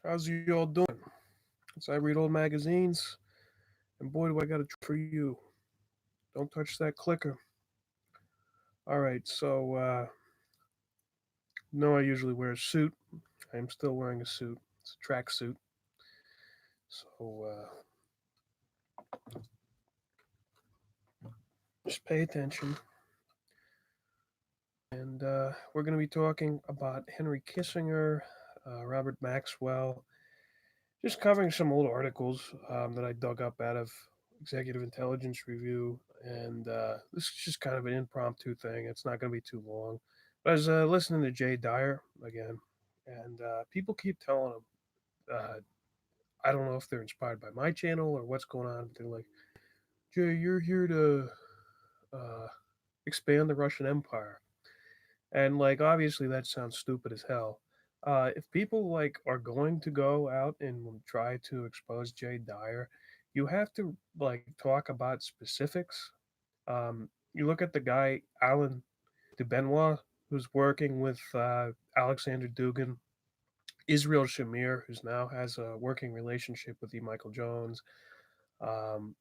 How's you all doing? As I read old magazines, and boy, do I got a treat for you. Don't touch that clicker. All right, so no, I usually wear a suit. I am still wearing a suit. It's a track suit. So just pay attention. And we're going to be talking about Henry Kissinger, Robert Maxwell, just covering some old articles that I dug up out of Executive Intelligence Review. And this is just kind of an impromptu thing. It's not going to be too long. But I was listening to Jay Dyer again, and people keep telling him, I don't know if they're inspired by my channel or what's going on, but they're like, Jay, you're here to uh, expand the Russian Empire. And like, obviously, that sounds stupid as hell. If people like are going to go out and try to expose Jay Dyer, you have to like talk about specifics. You look at the guy Alan de Benoit, who's working with Alexander Dugin, Israel Shamir, who's now has a working relationship with E. Michael Jones, um,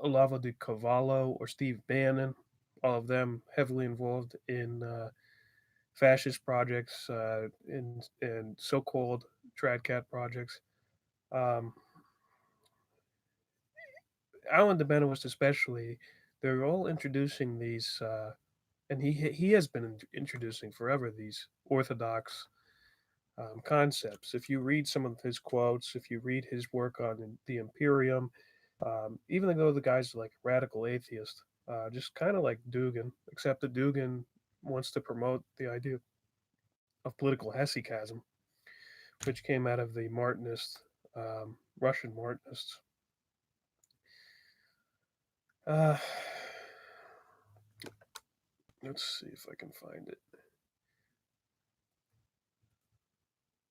Olavo de Cavallo or Steve Bannon, all of them heavily involved in fascist projects and so-called tradcat projects. Um, Alan de Benoist especially, they're all introducing these, and he has been introducing forever these orthodox concepts. If you read some of his quotes, if you read his work on the Imperium, even though the guy's like a radical atheist, just kind of like Dugin, except that Dugin wants to promote the idea of political hesychasm, which came out of the Martinist, Russian Martinists. Uh, let's see if I can find it.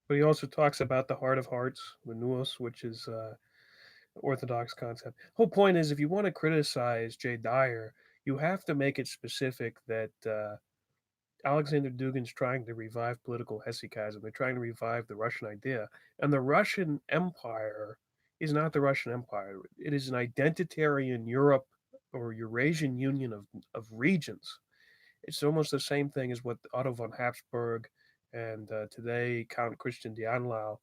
But he also talks about the heart of hearts, the nous, which is Orthodox concept. Whole point is, if you want to criticize Jay Dyer, you have to make it specific that Alexander Dugin's trying to revive political hesychasm. They're trying to revive the Russian idea, and the Russian Empire is not the Russian Empire. It is an identitarian Europe or Eurasian Union of regions. It's almost the same thing as what Otto von Habsburg and today Count Christian Dianlau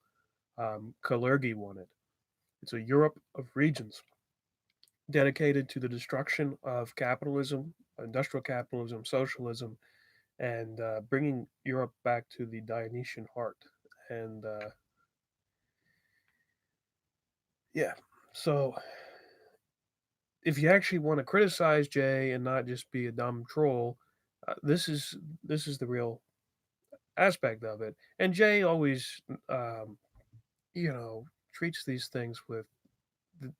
Kalergi wanted. It's a Europe of regions dedicated to the destruction of capitalism, industrial capitalism, socialism, and bringing Europe back to the Dionysian heart. And yeah, so if you actually want to criticize Jay and not just be a dumb troll, this is the real aspect of it. And Jay always, um, treats these things with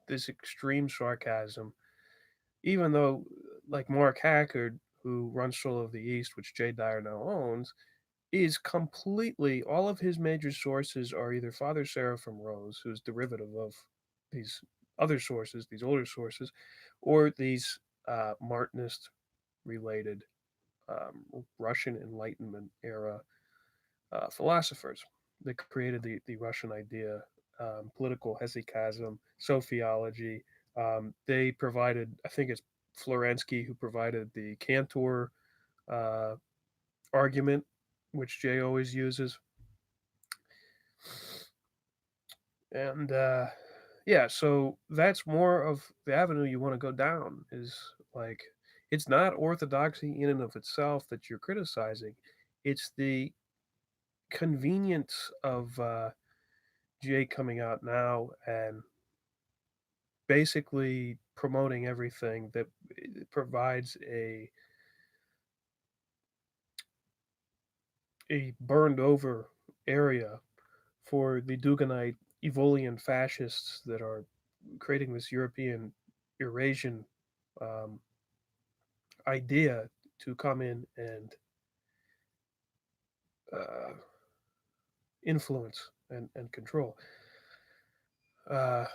this extreme sarcasm, even though, like Mark Hackard, who runs Soul of the East, which Jay Dyer now owns, is completely all of his major sources are either Father Seraphim Rose, who's derivative of these other sources, these older sources, or these Martinist related Russian Enlightenment era philosophers that created the Russian idea, political hesychasm, sophiology. They provided, I think it's Florensky who provided the Cantor uh, argument, which Jay always uses. And yeah, so that's more of the avenue you want to go down is like, it's not orthodoxy in and of itself that you're criticizing. It's the convenience of Jay coming out now and basically promoting everything that provides a burned over area for the Duganite Evolian fascists that are creating this European Eurasian um, idea to come in and uh, influence and control. Uh,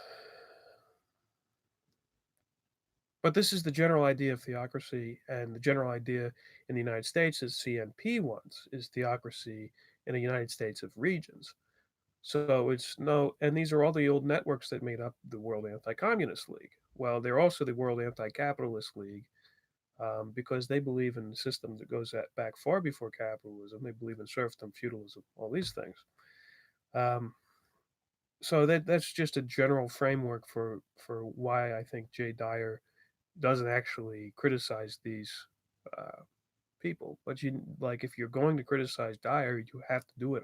but this is the general idea of theocracy, and the general idea in the United States, as CNP wants, is theocracy in a United States of regions. So it's no, and these are all the old networks that made up the World Anti-Communist League. Well, they're also the World Anti-Capitalist League, because they believe in a system that goes back far before capitalism. They believe in serfdom, feudalism, all these things. Um, so that's just a general framework for why I think Jay Dyer doesn't actually criticize these uh, people. But you like if you're going to criticize Dyer, you have to do it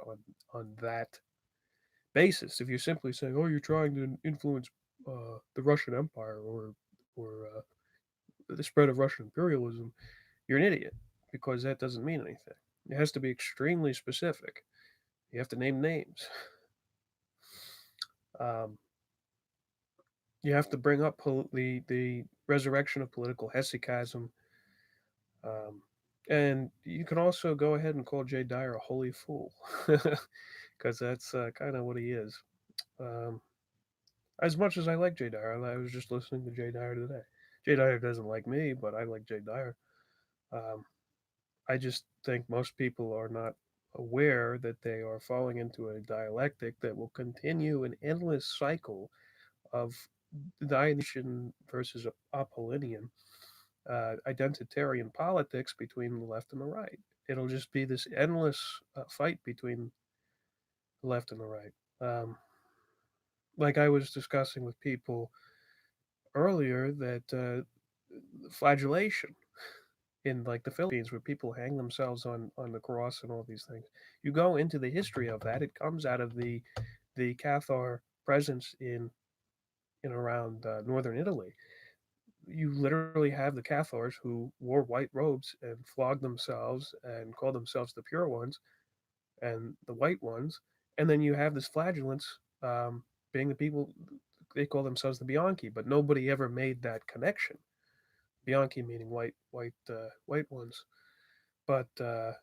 on that basis. If you're simply saying, "Oh, you're trying to influence the Russian Empire or the spread of Russian imperialism," you're an idiot because that doesn't mean anything. It has to be extremely specific. You have to name names. Um, you have to bring up the resurrection of political hesychasm. Um, and you can also go ahead and call Jay Dyer a holy fool because that's kind of what he is. Um, as much as I like Jay Dyer, I was just listening to Jay Dyer today. Jay Dyer doesn't like me, but I like Jay Dyer. Um, I just think most people are not aware that they are falling into a dialectic that will continue an endless cycle of Dionysian versus Apollonian identitarian politics between the left and the right. It'll just be this endless fight between the left and the right. Um, like I was discussing with people earlier, that flagellation in like the Philippines, where people hang themselves on the cross and all these things. You go into the history of that; it comes out of the Cathar presence in around northern Italy. You literally have the Cathars who wore white robes and flogged themselves and called themselves the pure ones and the white ones, and then you have this flagellants being the people they call themselves the Bianchi, but nobody ever made that connection. Bianchi meaning white ones. But I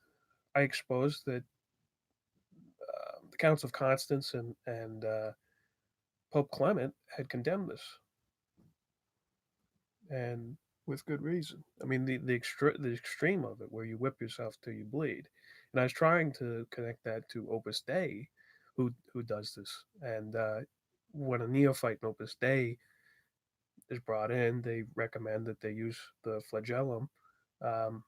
exposed that the Counts of Constance and Pope Clement had condemned this, and with good reason. I mean, the extreme of it, where you whip yourself till you bleed. And I was trying to connect that to Opus Dei, who does this. And when a neophyte in Opus Dei is brought in, they recommend that they use the flagellum. Um,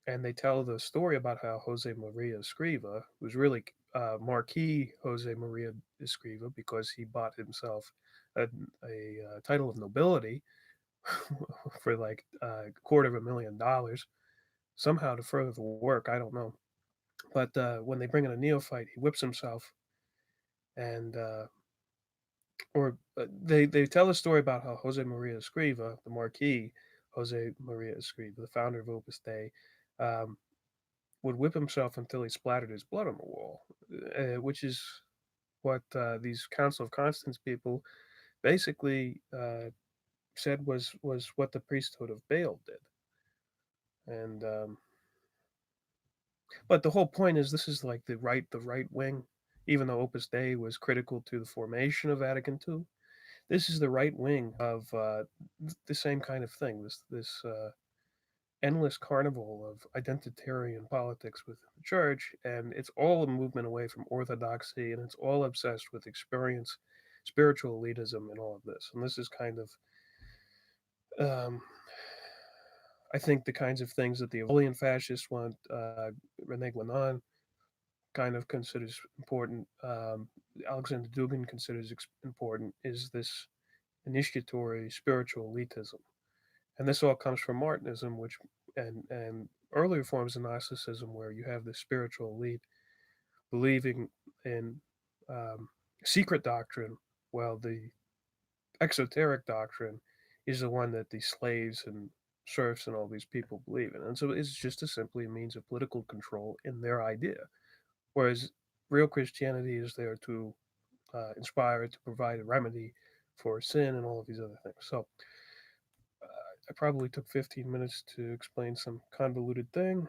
and they tell the story about how Jose Maria Escriva was really Marquis Jose Maria Escriva, because he bought himself a title of nobility for like $250,000 somehow to further the work. I don't know. But when they bring in a neophyte, he whips himself, and or they tell a story about how Jose Maria Escriva, the Marquis Jose Maria Escriva, the founder of Opus Dei, um, would whip himself until he splattered his blood on the wall, which is what these Council of Constance people basically said was what the priesthood of Baal did. And but the whole point is, this is like the right wing, even though Opus Dei was critical to the formation of Vatican II. This is the right wing of the same kind of thing. This endless carnival of identitarian politics within the church, and it's all a movement away from orthodoxy, and it's all obsessed with experience, spiritual elitism, and all of this. And this is kind of, um, I think, the kinds of things that the Evolian fascists want. Rene Guénon kind of considers important. Alexander Dugin considers important, is this initiatory spiritual elitism, and this all comes from Martinism, which and earlier forms of Gnosticism, where you have the spiritual elite believing in secret doctrine, while the exoteric doctrine is the one that the slaves and serfs and all these people believe in. And so it's just simply a means of political control in their idea. Whereas real Christianity is there to inspire, to provide a remedy for sin and all of these other things. So I probably took 15 minutes to explain some convoluted thing.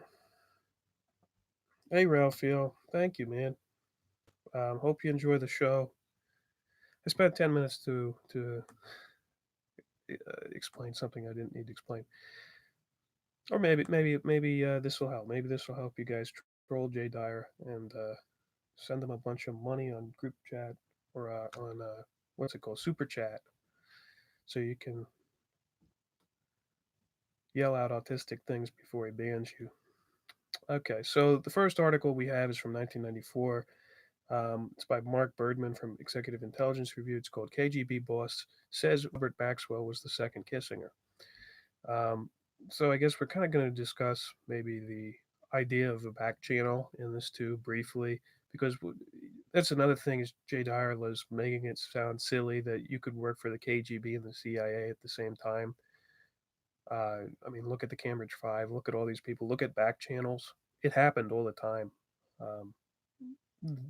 Hey, Ralphio, thank you, man. Hope you enjoy the show. I spent 10 minutes to explain something I didn't need to explain, or maybe this will help. Maybe this will help you guys troll Jay Dyer and send them a bunch of money on group chat or on what's it called, super chat, so you can yell out autistic things before he bans you. Okay, so the first article we have is from 1994. It's by Mark Birdman from Executive Intelligence Review. It's called KGB Boss Says Robert Maxwell Was the Second Kissinger. Um, so I guess we're kind of going to discuss maybe the idea of a back channel in this too briefly, because that's another thing is Jay Dyer was making it sound silly that you could work for the KGB and the CIA at the same time. I mean, look at the Cambridge Five, look at all these people, look at back channels. It happened all the time. Um,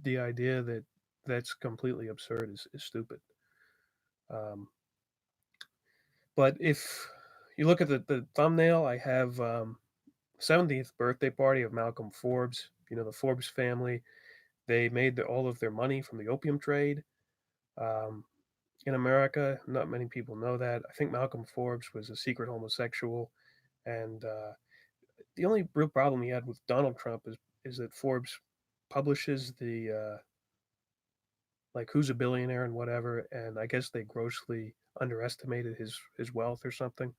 the idea that that's completely absurd is stupid. Um, but if you look at the thumbnail, I have 70th birthday party of Malcolm Forbes. You know, the Forbes family. They made all of their money from the opium trade um, in America. Not many people know that. I think Malcolm Forbes was a secret homosexual, and the only real problem he had with Donald Trump is that Forbes publishes the like who's a billionaire and whatever, and I guess they grossly underestimated his wealth or something.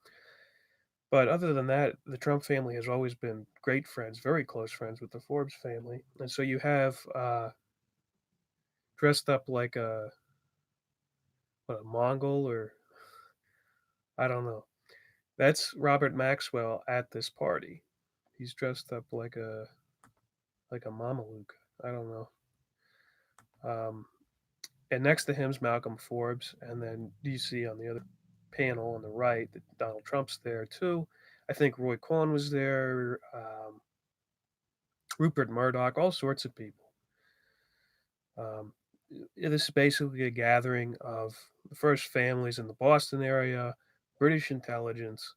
But other than that, the Trump family has always been great friends, very close friends with the Forbes family, and so you have dressed up like a Mongol or I don't know. That's Robert Maxwell at this party. He's dressed up like a Mameluke. I don't know. Um, and next to him's Malcolm Forbes, and then you see on the other panel on the right that Donald Trump's there too. I think Roy Cohn was there, Rupert Murdoch, all sorts of people. Um, this is basically a gathering of the first families in the Boston area, British intelligence,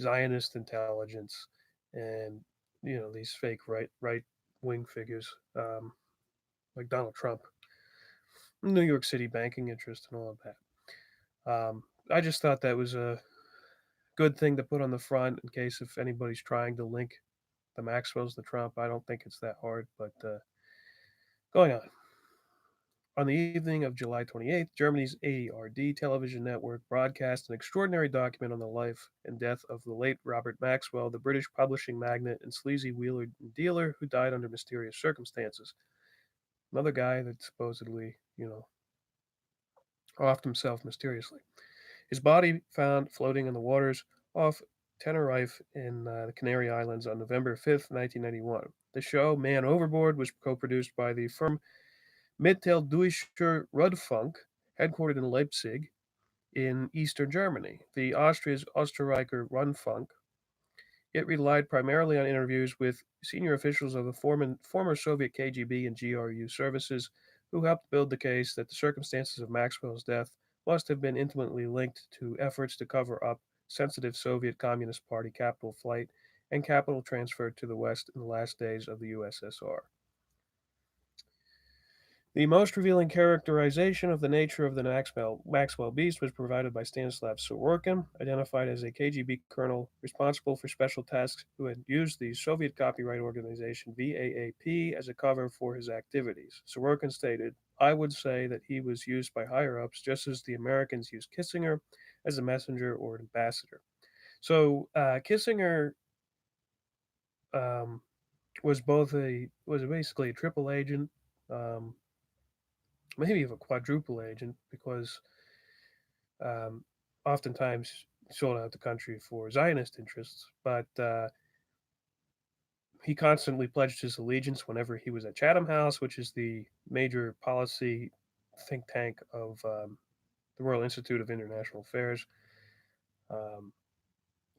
Zionist intelligence, and these fake right wing figures like Donald Trump, New York City banking interest, and all of that. I just thought that was a good thing to put on the front in case if anybody's trying to link the Maxwells to Trump. I don't think it's that hard, but going on. On the evening of July 28th, Germany's ARD television network broadcast an extraordinary document on the life and death of the late Robert Maxwell, the British publishing magnate and sleazy wheeler and dealer who died under mysterious circumstances. Another guy that supposedly, offed himself mysteriously. His body found floating in the waters off Tenerife in the Canary Islands on November 5th, 1991. The show, Man Overboard, was co produced by the firm Mitteldeutscher Rundfunk, headquartered in Leipzig in eastern Germany. The Austria's Österreicher Rundfunk. It relied primarily on interviews with senior officials of the former Soviet KGB and GRU services who helped build the case that the circumstances of Maxwell's death must have been intimately linked to efforts to cover up sensitive Soviet Communist Party capital flight and capital transfer to the West in the last days of the USSR. The most revealing characterization of the nature of the Maxwell beast was provided by Stanislav Sorokin, identified as a KGB colonel responsible for special tasks who had used the Soviet copyright organization VAAP as a cover for his activities. Sorokin stated, I would say that he was used by higher ups just as the Americans used Kissinger as a messenger or an ambassador. So Kissinger um, was basically a triple agent. Um, Maybe of a quadruple agent because um, oftentimes sold out the country for Zionist interests, but he constantly pledged his allegiance whenever he was at Chatham House, which is the major policy think tank of the Royal Institute of International Affairs. Um,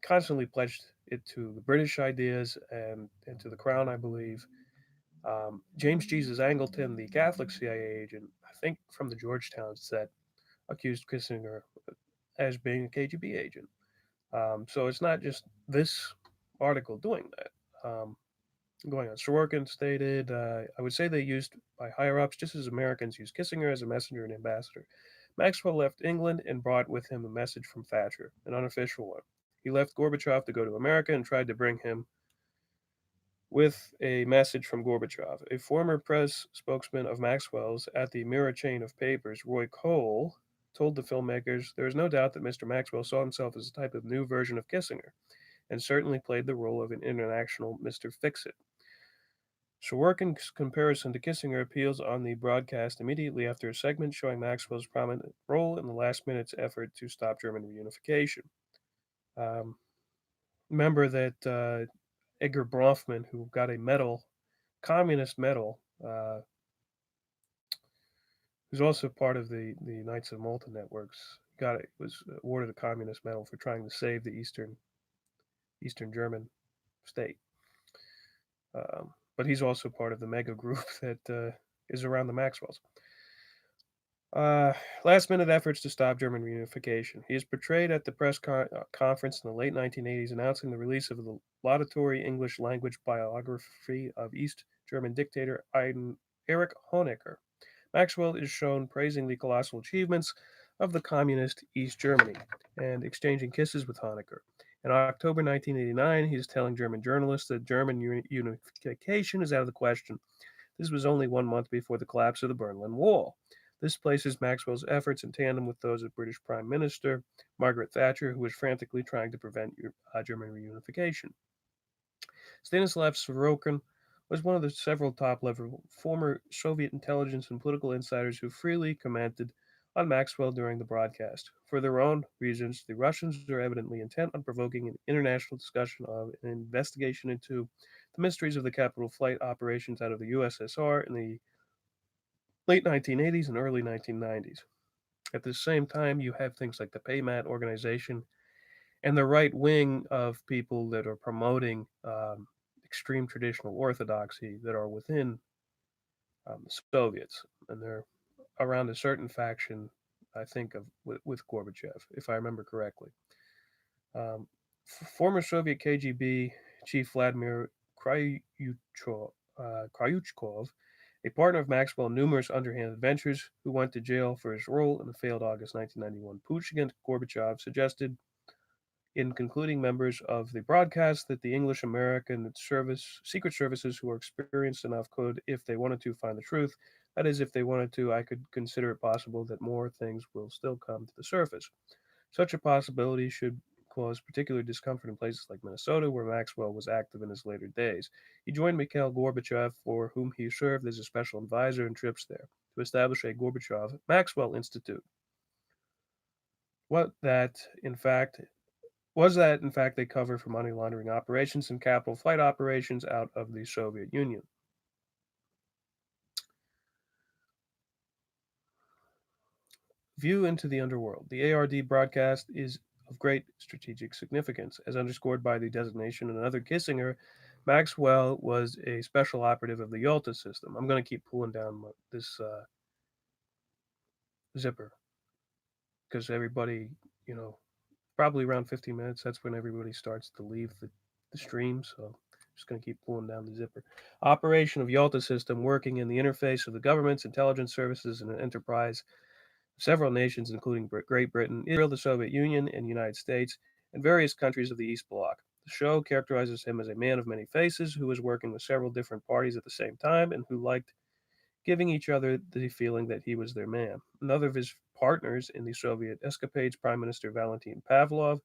Constantly pledged it to the British ideas and to the Crown, I believe. James Jesus Angleton, the Catholic CIA agent, I think from the Georgetown set, accused Kissinger as being a KGB agent. So it's not just this article doing that. Going on, Sorokin stated, I would say they used by higher ups just as Americans used Kissinger as a messenger and ambassador. Maxwell left England and brought with him a message from Thatcher, an unofficial one. He left Gorbachev to go to America and tried to bring him with a message from Gorbachev. A former press spokesman of Maxwell's at the Mirror Chain of Papers, Roy Cole, told the filmmakers there is no doubt that Mr. Maxwell saw himself as a type of new version of Kissinger and certainly played the role of an international Mr. Fix It. Sorokin's comparison to Kissinger appeals on the broadcast immediately after a segment showing Maxwell's prominent role in the last minute's effort to stop German reunification. Um, Remember that Edgar Bronfman, who got a medal, communist medal, who's also part of the Knights of Malta networks, was awarded a communist medal for trying to save the Eastern German state. But he's also part of the mega group that is around the Maxwells. Last minute efforts to stop German reunification. He is portrayed at the press conference in the late 1980s announcing the release of the laudatory English language biography of East German dictator Erich Honecker. Maxwell is shown praising the colossal achievements of the communist East Germany and exchanging kisses with Honecker. In October 1989, he is telling German journalists that German unification is out of the question. This was only 1 month before the collapse of the Berlin Wall. This places Maxwell's efforts in tandem with those of British Prime Minister Margaret Thatcher, who was frantically trying to prevent German reunification. Stanislav Sorokin was one of the several top-level former Soviet intelligence and political insiders who freely commented on Maxwell during the broadcast. For their own reasons, the Russians are evidently intent on provoking an international discussion of an investigation into the mysteries of the capital flight operations out of the USSR in the late 1980s and early 1990s. At the same time, you have things like the PayMat organization and the right wing of people that are promoting extreme traditional orthodoxy that are within the Soviets, and they're around a certain faction, I think, with Gorbachev, if I remember correctly. Former Soviet KGB chief Vladimir Kryuchkov, a partner of Maxwell in numerous underhand adventures, who went to jail for his role in the failed August 1991 putsch against Gorbachev, suggested in concluding members of the broadcast that the English-American secret services who are experienced enough could, if they wanted to, find the truth. That is, if they wanted to, I could consider it possible that more things will still come to the surface. Such a possibility should cause particular discomfort in places like Minnesota, where Maxwell was active in his later days. He joined Mikhail Gorbachev, for whom he served as a special advisor in trips there, to establish a Gorbachev Maxwell Institute. What that, in fact, was that, in fact, a cover for money laundering operations and capital flight operations out of the Soviet Union. View into the underworld. The ARD broadcast is of great strategic significance, as underscored by the designation of another Kissinger. Maxwell was a special operative of the Yalta system. I'm going to keep pulling down this zipper because everybody, probably around 15 minutes, that's when everybody starts to leave the stream. So I'm just going to keep pulling down the zipper. Operation of Yalta system working in the interface of the government's intelligence services and an enterprise of several nations, including Great Britain, Israel, the Soviet Union, and the United States, and various countries of the East Bloc. The show characterizes him as a man of many faces who was working with several different parties at the same time and who liked giving each other the feeling that he was their man. Another of his partners in the Soviet escapades, Prime Minister Valentin Pavlov,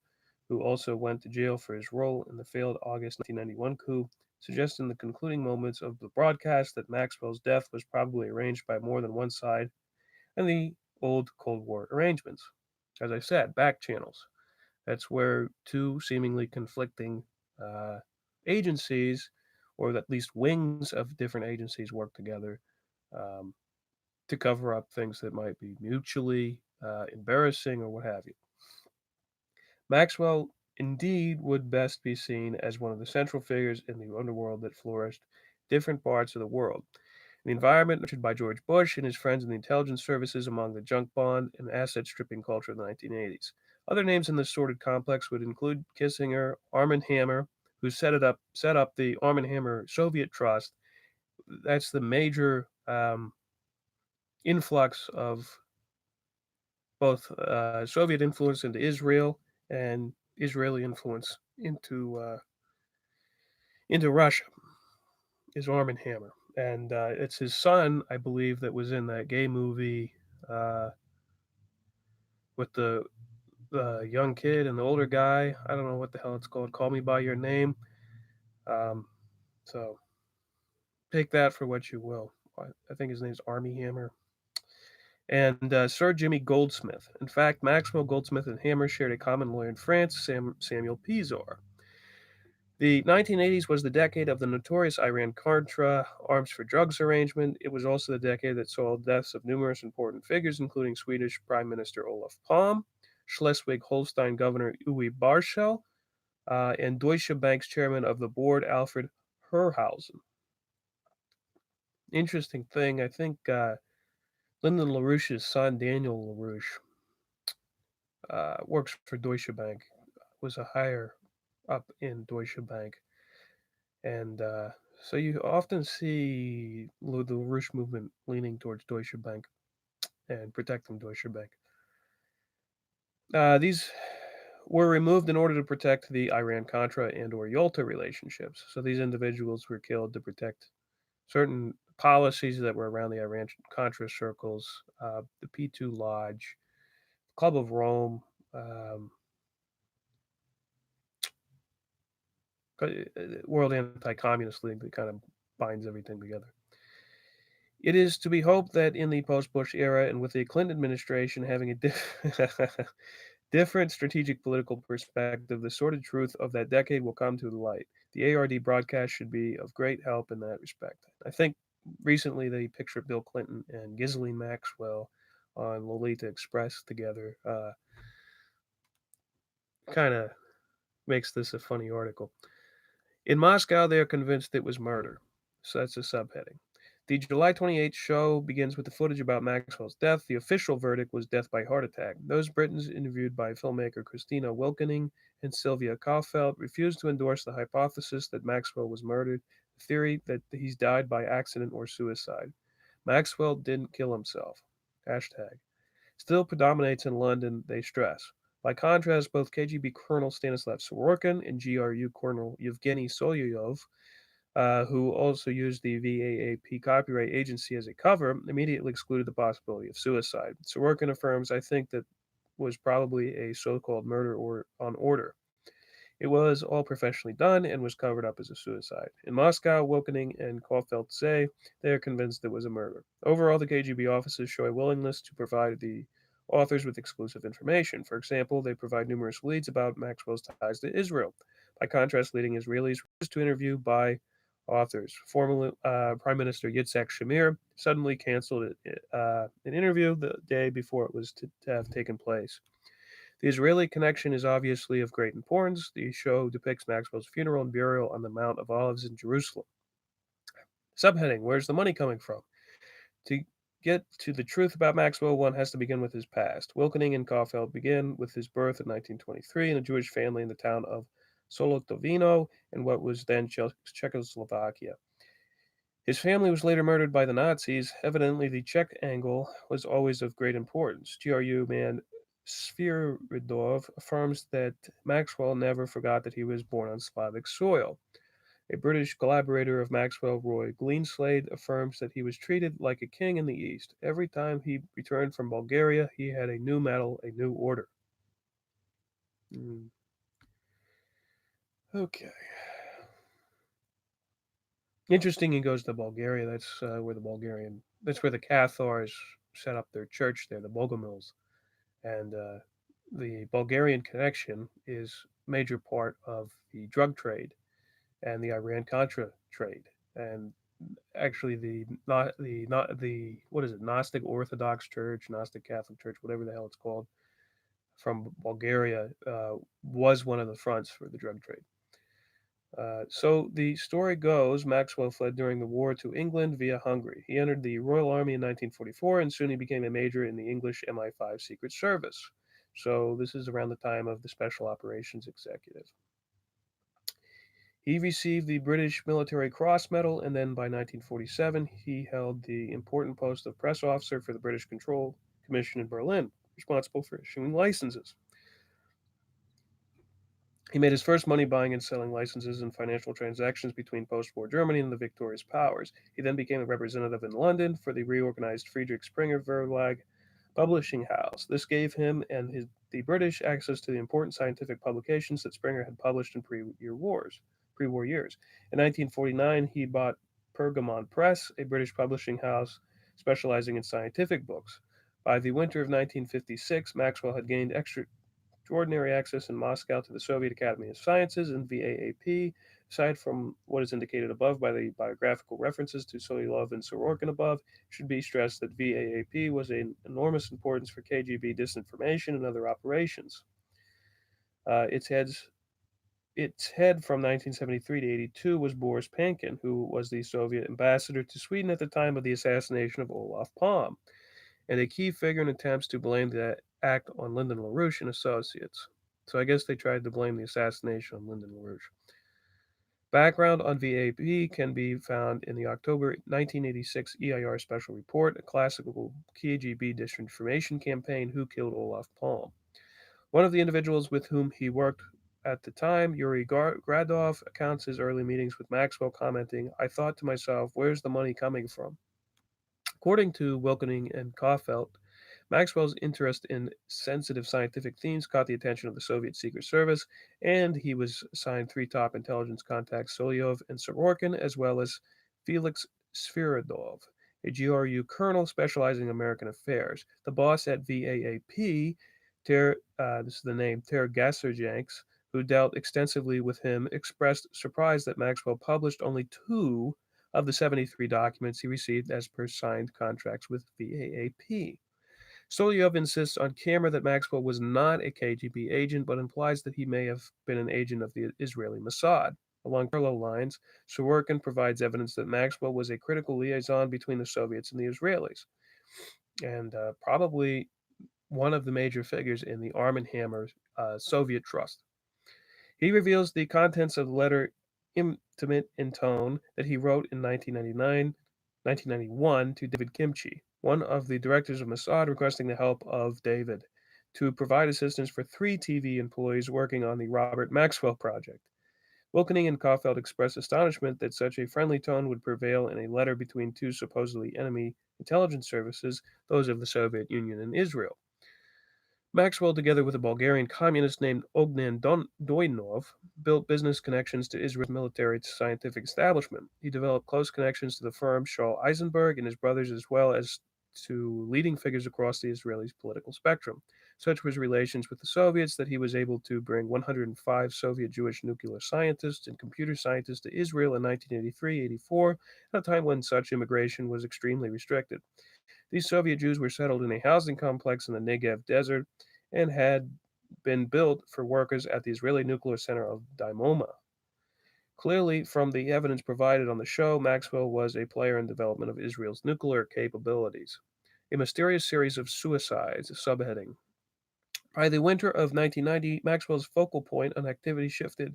who also went to jail for his role in the failed August 1991 coup, suggests in the concluding moments of the broadcast that Maxwell's death was probably arranged by more than one side and the old Cold War arrangements. As I said, back channels. That's where two seemingly conflicting agencies, or at least wings of different agencies, work together um, to cover up things that might be mutually embarrassing or what have you. Maxwell indeed would best be seen as one of the central figures in the underworld that flourished in different parts of the world. The environment nurtured by George Bush and his friends in the intelligence services among the junk bond and asset stripping culture of the 1980s. Other names in this sordid complex would include Kissinger, Armand Hammer, who set up the Armand Hammer Soviet Trust. That's the major influx of both Soviet influence into Israel and Israeli influence into Russia. is Armand Hammer, and it's his son, I believe, that was in that gay movie uh, with the young kid and the older guy. I don't know what the hell it's called. Call Me by Your Name. Um, so take that for what you will. I think his name's Army Hammer. And Sir Jimmy Goldsmith. In fact, Maxwell, Goldsmith, and Hammer shared a common lawyer in France, Samuel Pizar. The 1980s was the decade of the notorious Iran Contra arms for drugs arrangement. It was also the decade that saw the deaths of numerous important figures, including Swedish Prime Minister Olof Palme, Schleswig Holstein Governor Uwe Barschel, and Deutsche Bank's chairman of the board, Alfred Herrhausen. Interesting thing, I think Lyndon LaRouche's son, Daniel LaRouche, works for Deutsche Bank, was a higher up in Deutsche Bank. And so you often see the LaRouche movement leaning towards Deutsche Bank and protecting Deutsche Bank. These were removed in order to protect the Iran-Contra and/or Yalta relationships. So these individuals were killed to protect certain policies that were around the Iran-Contra circles, the P2 Lodge, Club of Rome, um, World Anti-Communist League that kind of binds everything together. It is to be hoped that in the post-Bush era and with the Clinton administration having a different strategic political perspective, the sordid truth of that decade will come to the light. The ARD broadcast should be of great help in that respect. I think recently they pictured Bill Clinton and Ghisaline Maxwell on Lolita Express together. Kind of makes this a funny article. In Moscow, they are convinced it was murder. So that's a subheading. The July 28th show begins with the footage about Maxwell's death. The official verdict was death by heart attack. Those Britons interviewed by filmmaker Christina Wilkening and Sylvia Kaufeld refused to endorse the hypothesis that Maxwell was murdered, the theory that he's died by accident or suicide. Maxwell didn't kill himself. Hashtag. Still predominates in London, they stress. By contrast, both KGB Colonel Stanislav Sorokin and GRU Colonel Yevgeny Solyuyov, who also used the VAAP copyright agency as a cover, immediately excluded the possibility of suicide. Sorokin affirms, I think that was probably a so called murder or on order. It was all professionally done and was covered up as a suicide. In Moscow, Wokening and Caulfield say they are convinced it was a murder. Overall, the KGB offices show a willingness to provide the authors with exclusive information. For example, they provide numerous leads about Maxwell's ties to Israel. By contrast, leading Israelis refused to interview by authors. Former Prime Minister Yitzhak Shamir suddenly canceled an interview the day before it was to have taken place. The Israeli connection is obviously of great importance. The show depicts Maxwell's funeral and burial on the Mount of Olives in Jerusalem. Subheading: Where's the money coming from? To get to the truth about Maxwell, one has to begin with his past. Wilkening and Caulfield begin with his birth in 1923 in a Jewish family in the town of Solotovino in what was then Czechoslovakia. His family was later murdered by the Nazis. Evidently, the Czech angle was always of great importance. GRU man Sviridov affirms that Maxwell never forgot that he was born on Slavic soil. A British collaborator of Maxwell, Roy Greenslade, affirms that he was treated like a king in the East. Every time he returned from Bulgaria, he had a new medal, a new order. Mm. Okay. Interesting. He goes to Bulgaria. That's That's where the Cathars set up their church there, the Bogomils, and the Bulgarian connection is a major part of the drug trade and the Iran Contra trade, and actually the what is it, Gnostic Orthodox Church, Gnostic Catholic Church, whatever the hell it's called, from Bulgaria, was one of the fronts for the drug trade. So the story goes, Maxwell fled during the war to England via Hungary. He entered the Royal Army in 1944, and soon he became a major in the English MI5 Secret Service. So this is around the time of the Special Operations Executive. He received the British Military Cross Medal, and then by 1947, he held the important post of press officer for the British Control Commission in Berlin, responsible for issuing licenses. He made his first money buying and selling licenses and financial transactions between post war Germany and the victorious powers. He then became a representative in London for the reorganized Friedrich Springer Verlag publishing house. This gave him and the British access to the important scientific publications that Springer had published in pre-war years. In 1949, he bought Pergamon Press, a British publishing house specializing in scientific books. By the winter of 1956, Maxwell had gained extraordinary access in Moscow to the Soviet Academy of Sciences and VAAP. Aside from what is indicated above by the biographical references to Solyov and Sorokin above, it should be stressed that VAAP was an enormous importance for KGB disinformation and other operations. Uh, its heads its head from 1973 to 82 was Boris Pankin, who was the Soviet ambassador to Sweden at the time of the assassination of Olof Palme, and a key figure in attempts to blame the act on Lyndon LaRouche and associates. So I guess they tried to blame the assassination on Lyndon LaRouche. Background on VAP can be found in the October 1986 EIR Special Report, a classical KGB disinformation campaign, Who Killed Olaf Palme. One of the individuals with whom he worked at the time, Yuri Gradov, accounts his early meetings with Maxwell, commenting, I thought to myself, where's the money coming from? According to Wilkening and Caulfield, Maxwell's interest in sensitive scientific themes caught the attention of the Soviet Secret Service, and he was assigned three top intelligence contacts, Solyov and Sorokin, as well as Felix Sviridov, a GRU colonel specializing in American affairs. The boss at VAAP, this is the name, Ter Gasserjanks, who dealt extensively with him, expressed surprise that Maxwell published only two of the 73 documents he received as per signed contracts with VAAP. Solyov insists on camera that Maxwell was not a KGB agent, but implies that he may have been an agent of the Israeli Mossad. Along parallel lines, Sorokin provides evidence that Maxwell was a critical liaison between the Soviets and the Israelis, and probably one of the major figures in the Armand Hammer Soviet Trust. He reveals the contents of the letter intimate in tone that he wrote in 1991 to David Kimchi, one of the directors of Mossad, requesting the help of David to provide assistance for three TV employees working on the Robert Maxwell project. Wilkening and Caulfield expressed astonishment that such a friendly tone would prevail in a letter between two supposedly enemy intelligence services, those of the Soviet Union and Israel. Maxwell, together with a Bulgarian communist named Ognan Doinov, built business connections to Israel's military scientific establishment. He developed close connections to the firm Shaul Eisenberg and his brothers, as well as to leading figures across the Israeli political spectrum. Such was relations with the Soviets that he was able to bring 105 Soviet Jewish nuclear scientists and computer scientists to Israel in 1983-84, at a time when such immigration was extremely restricted. These Soviet Jews were settled in a housing complex in the Negev desert and had been built for workers at the Israeli nuclear center of Dimona. Clearly, from the evidence provided on the show, Maxwell was a player in development of Israel's nuclear capabilities. A mysterious series of suicides, subheading. By the winter of 1990, Maxwell's focal point on activity shifted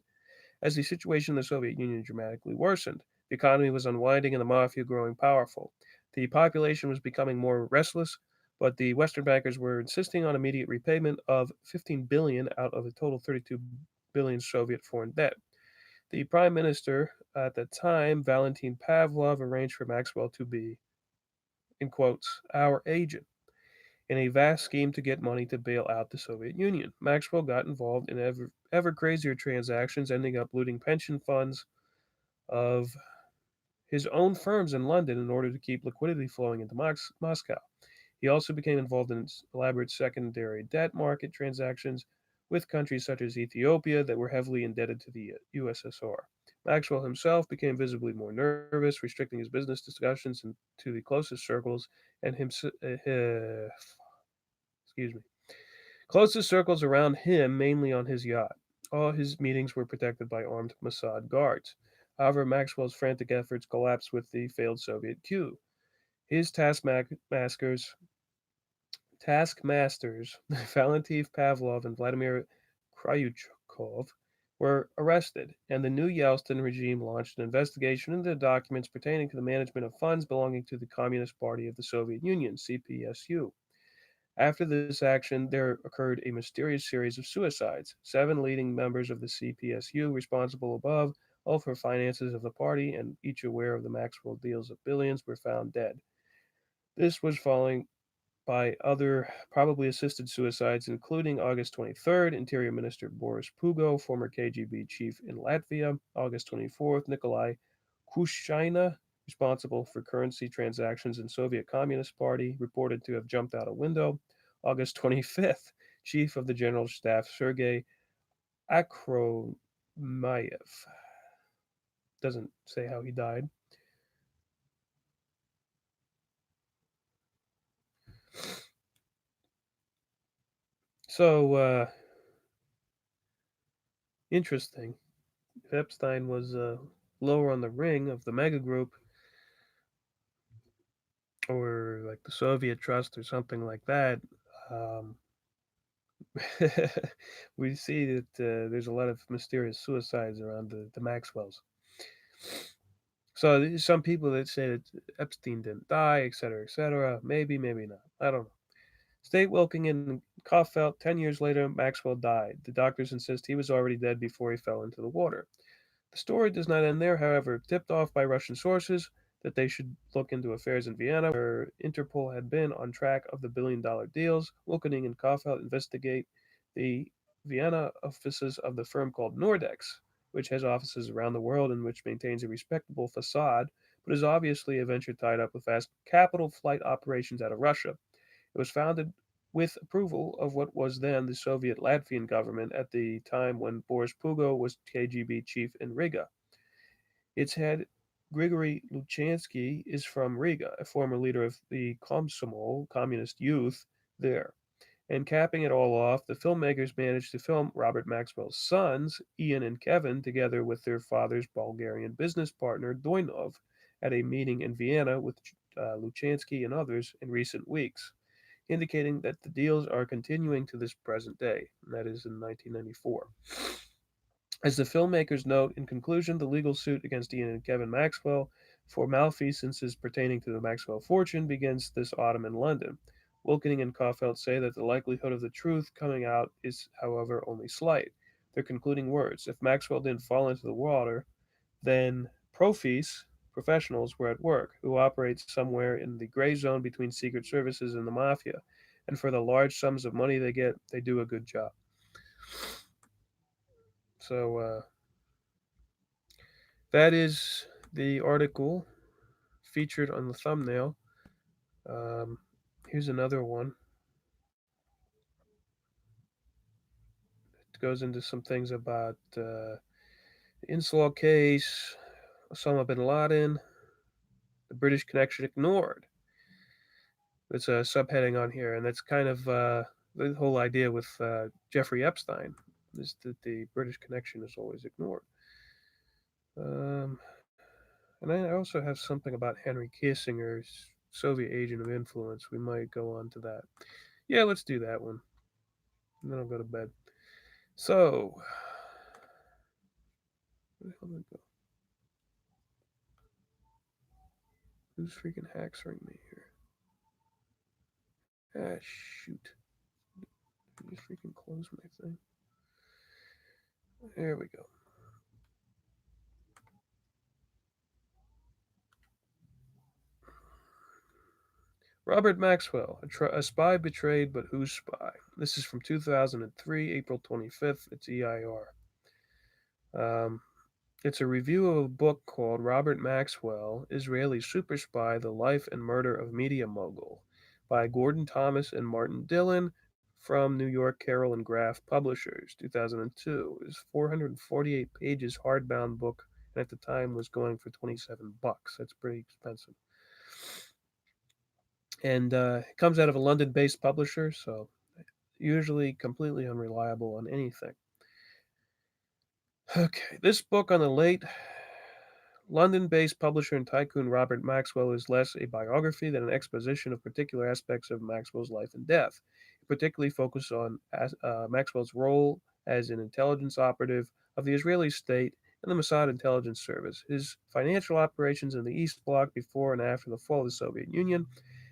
as the situation in the Soviet Union dramatically worsened. The economy was unwinding and the mafia growing powerful. The population was becoming more restless, but the Western bankers were insisting on immediate repayment of 15 billion out of a total 32 billion Soviet foreign debt. The prime minister at the time, Valentin Pavlov, arranged for Maxwell to be, in quotes, our agent in a vast scheme to get money to bail out the Soviet Union. Maxwell got involved in ever crazier transactions, ending up looting pension funds of his own firms in London in order to keep liquidity flowing into Moscow. He also became involved in elaborate secondary debt market transactions with countries such as Ethiopia that were heavily indebted to the USSR. Maxwell himself became visibly more nervous, restricting his business discussions to the closest circles and excuse me, closest circles around him, mainly on his yacht. All his meetings were protected by armed Mossad guards. However, Maxwell's frantic efforts collapsed with the failed Soviet coup. His taskmasters, Valentin Pavlov and Vladimir Kryuchkov, were arrested, and the new Yeltsin regime launched an investigation into the documents pertaining to the management of funds belonging to the Communist Party of the Soviet Union, CPSU. After this action, there occurred a mysterious series of suicides. Seven leading members of the CPSU, responsible above all for finances of the party and each aware of the Maxwell deals of billions, were found dead. This was following by other probably assisted suicides, including August 23rd, Interior Minister Boris Pugo, former KGB chief in Latvia; August 24th, Nikolai Kushina, responsible for currency transactions in Soviet Communist Party, reported to have jumped out a window; August 25th, Chief of the General Staff Sergei Akromayev, doesn't say how he died. So, interesting. If Epstein was lower on the ring of the mega group, or like the Soviet Trust or something like that, um, we see that there's a lot of mysterious suicides around the Maxwells. So there's some people that say that Epstein didn't die, etc., etc. Maybe, maybe not. I don't know. State Wilking and Kaufelt, 10 years later, Maxwell died. The doctors insist he was already dead before he fell into the water. The story does not end there, however. Tipped off by Russian sources that they should look into affairs in Vienna, where Interpol had been on track of the billion-dollar deals, Wilkening and Kaufeld investigate the Vienna offices of the firm called Nordex, which has offices around the world and which maintains a respectable facade, but is obviously a venture tied up with vast capital flight operations out of Russia. It was founded with approval of what was then the Soviet Latvian government at the time when Boris Pugo was KGB chief in Riga. Its head, Grigory Luchansky, is from Riga, a former leader of the Komsomol communist youth there. And capping it all off, the filmmakers managed to film Robert Maxwell's sons, Ian and Kevin, together with their father's Bulgarian business partner, Doinov, at a meeting in Vienna with Luchansky and others in recent weeks, indicating that the deals are continuing to this present day, and that is in 1994. As the filmmakers note in conclusion, the legal suit against Ian and Kevin Maxwell for malfeasances pertaining to the Maxwell fortune begins this autumn in London. Wilkening and Caulfield say that the likelihood of the truth coming out is, however, only slight. Their concluding words: if Maxwell didn't fall into the water, then profis, professionals, were at work, who operate somewhere in the gray zone between secret services and the mafia. And for the large sums of money they get, they do a good job. So, that is the article featured on the thumbnail. Um, Here's another one. It goes into some things about the Inslaw case, Osama bin Laden, the British connection ignored. It's a subheading on here, and that's kind of the whole idea with Jeffrey Epstein is that the British connection is always ignored. Um, and I also have something about Henry Kissinger's Soviet agent of influence. We might go on to that. Yeah, let's do that one. And then I'll go to bed. So, where the hell did it go? Who's freaking haxering me here? Ah, shoot. Did I just freaking close my thing? There we go. Robert Maxwell, a spy betrayed, but whose spy? This is from 2003, April 25th. It's EIR. Um, it's a review of a book called Robert Maxwell, Israeli Super Spy: The Life and Murder of Media Mogul by Gordon Thomas and Martin Dillon from New York Carroll and Graf Publishers, 2002. It's 448 pages hardbound book, and at the time was going for $27. That's pretty expensive. And it comes out of a London-based publisher, so usually completely unreliable on anything. Okay, this book on the late London-based publisher and tycoon Robert Maxwell is less a biography than an exposition of particular aspects of Maxwell's life and death. It particularly focuses on Maxwell's role as an intelligence operative of the Israeli state and the Mossad intelligence service, his financial operations in the East Bloc before and after the fall of the Soviet Union,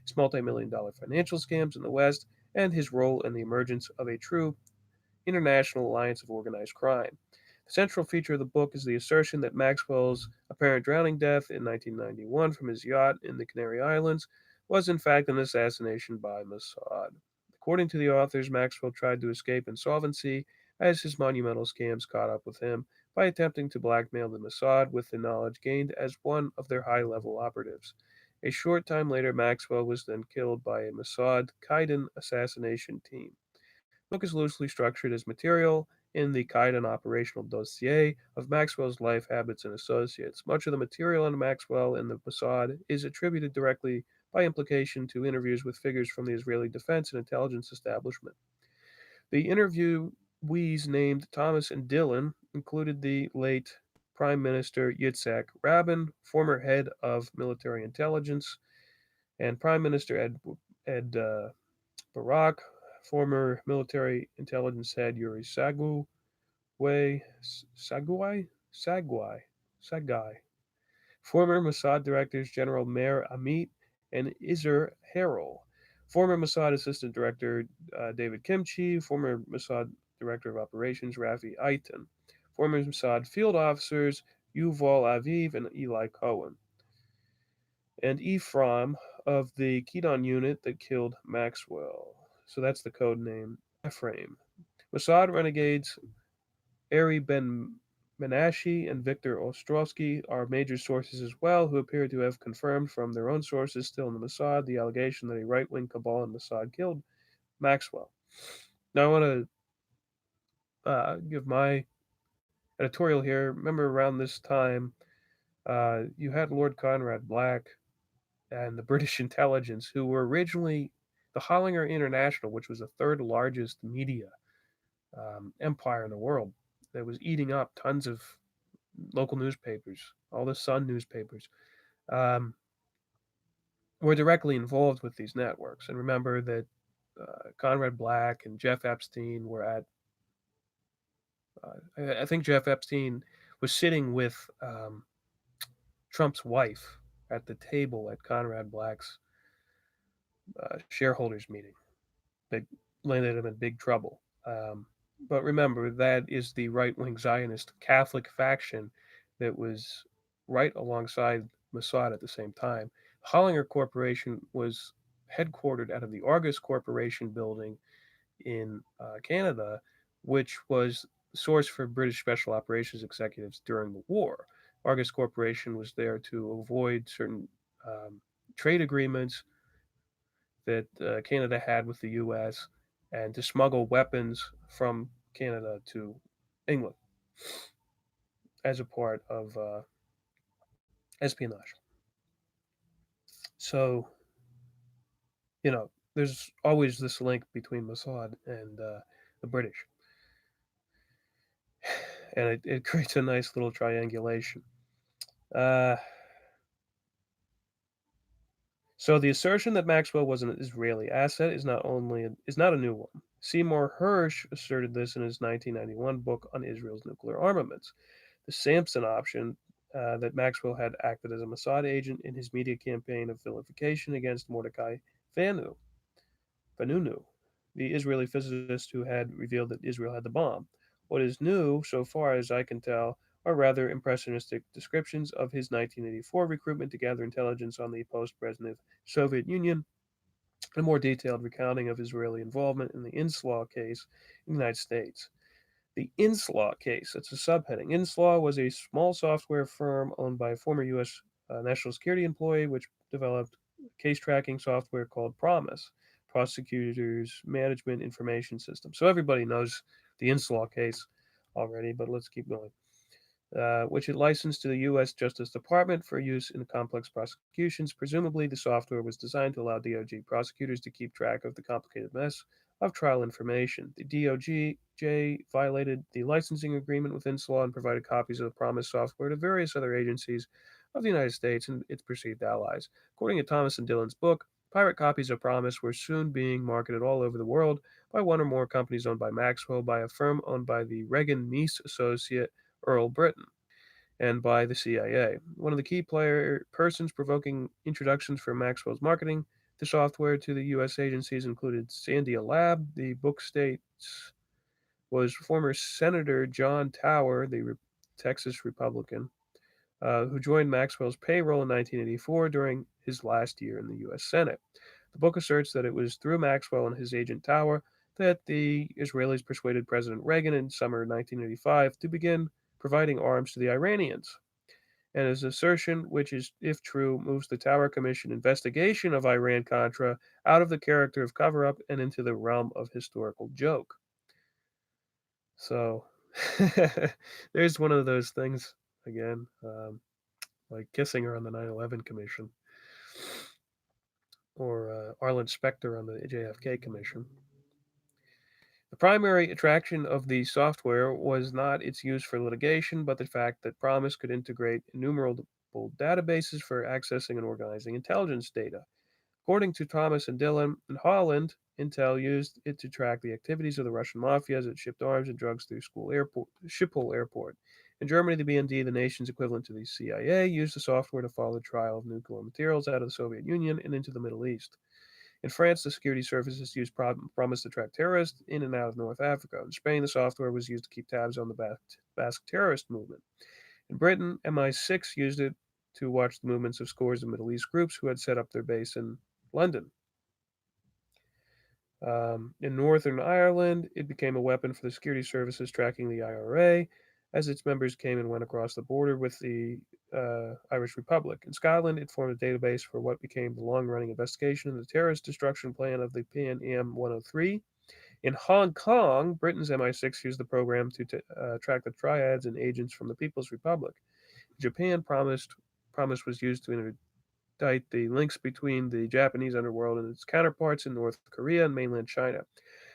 his multi-million-dollar financial scams in the West, and his role in the emergence of a true international alliance of organized crime. The central feature of the book is the assertion that Maxwell's apparent drowning death in 1991 from his yacht in the Canary Islands was in fact an assassination by Mossad. According to the authors, Maxwell tried to escape insolvency as his monumental scams caught up with him by attempting to blackmail the Mossad with the knowledge gained as one of their high level operatives. A short time later, Maxwell was then killed by a Mossad Qaeda assassination team. The book is loosely structured as material in the Qaeda operational dossier of Maxwell's life, habits, and associates. Much of the material on Maxwell and the Mossad is attributed directly by implication to interviews with figures from the Israeli defense and intelligence establishment. The interviewees named Thomas and Dillon included the late Prime Minister Yitzhak Rabin, former head of military intelligence, and Prime Minister Ed Barak, former military intelligence head Yuri Sagai, former Mossad directors General Meir Amit and Izer Harel, former Mossad assistant director David Kimchi, former Mossad director of operations Rafi Eitan, former Mossad field officers Yuval Aviv and Eli Cohen, and Ephraim of the Kedon unit that killed Maxwell. So that's the code name Ephraim. Mossad renegades Ari Ben Menashe and Victor Ostrovsky are major sources as well, who appear to have confirmed from their own sources still in the Mossad the allegation that a right wing cabal in Mossad killed Maxwell. Now, I want to give my editorial here. Remember, around this time, you had Lord Conrad Black and the British intelligence, who were originally the Hollinger International, which was the third largest media empire in the world, that was eating up tons of local newspapers, all the Sun newspapers, um, were directly involved with these networks. And remember that Conrad Black and Jeff Epstein were at, I think Jeff Epstein was sitting with Trump's wife at the table at Conrad Black's shareholders meeting that landed him in big trouble. But remember, that is the right wing Zionist Catholic faction that was right alongside Mossad at the same time. Hollinger Corporation was headquartered out of the Argus Corporation building in Canada, which was the source for British special operations executives during the war. Argus Corporation was there to avoid certain um, trade agreements that Canada had with the U.S. and to smuggle weapons from Canada to England as a part of espionage. So, there's always this link between Mossad and the British, and it creates a nice little triangulation. Uh, so the assertion that Maxwell was an Israeli asset is not a new one. Seymour Hersh asserted this in his 1991 book on Israel's nuclear armaments. The Sampson option that Maxwell had acted as a Mossad agent in his media campaign of vilification against Mordecai Vanunu, the Israeli physicist who had revealed that Israel had the bomb. What is new, so far as I can tell, are rather impressionistic descriptions of his 1984 recruitment to gather intelligence on the post Brezhnev Soviet Union, and a more detailed recounting of Israeli involvement in the Inslaw case in the United States. The Inslaw case, it's a subheading. Inslaw was a small software firm owned by a former U.S. National Security employee which developed case tracking software called Promise, Prosecutors Management Information System. So everybody knows the Inslaw case already, but let's keep going. Which it licensed to the U.S. Justice Department for use in complex prosecutions. Presumably, the software was designed to allow DOJ prosecutors to keep track of the complicated mess of trial information. The DOJ violated the licensing agreement with Inslaw and provided copies of the promised software to various other agencies of the United States and its perceived allies. According to Thomas and Dillon's book, pirate copies of Promise were soon being marketed all over the world by one or more companies owned by Maxwell, by a firm owned by the Reagan Meese associate Earl Britton, and by the CIA. One of the key persons provoking introductions for Maxwell's marketing The software to the U.S. agencies included Sandia Lab. The book states was former Senator John Tower, the Texas Republican, who joined Maxwell's payroll in 1984 during his last year in the U.S. Senate. The book asserts that it was through Maxwell and his agent Tower that the Israelis persuaded President Reagan in summer 1985 to begin providing arms to the Iranians. And his assertion, which is, if true, moves the Tower Commission investigation of Iran Contra out of the character of cover up and into the realm of historical joke. So, there's one of those things again, like Kissinger on the 9/11 Commission, or Arlen Specter on the JFK Commission. The primary attraction of the software was not its use for litigation, but the fact that Promise could integrate innumerable databases for accessing and organizing intelligence data. According to Thomas and Dillon, in Holland, Intel used it to track the activities of the Russian mafia as it shipped arms and drugs through Schiphol Airport. In Germany, the BND, the nation's equivalent to the CIA, used the software to follow the trial of nuclear materials out of the Soviet Union and into the Middle East. In France, the security services used Promise to track terrorists in and out of North Africa. In Spain, the software was used to keep tabs on the Basque terrorist movement. In Britain, MI6 used it to watch the movements of scores of Middle East groups who had set up their base in London. In Northern Ireland, it became a weapon for the security services tracking the IRA as its members came and went across the border with the Irish Republic. In Scotland, it formed a database for what became the long running investigation into the terrorist destruction plan of the Pan Am 103. In Hong Kong, Britain's MI6 used the program to track the triads and agents from the People's Republic. In Japan, Promise was used to indict the links between the Japanese underworld and its counterparts in North Korea and mainland China.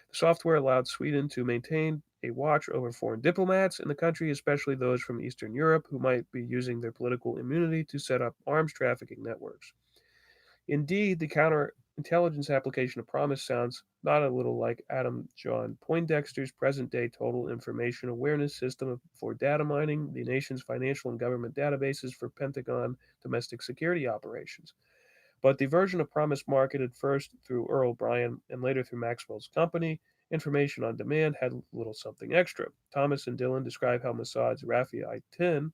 The software allowed Sweden to maintain a watch over foreign diplomats in the country, especially those from Eastern Europe who might be using their political immunity to set up arms trafficking networks. Indeed, the counterintelligence application of Promise sounds not a little like Adam John Poindexter's present day total information awareness system for data mining the nation's financial and government databases for Pentagon domestic security operations. But the version of Promise marketed first through Earl Bryan and later through Maxwell's company, Information on Demand, had a little something extra. Thomas and Dillon describe how Mossad's Rafi I-10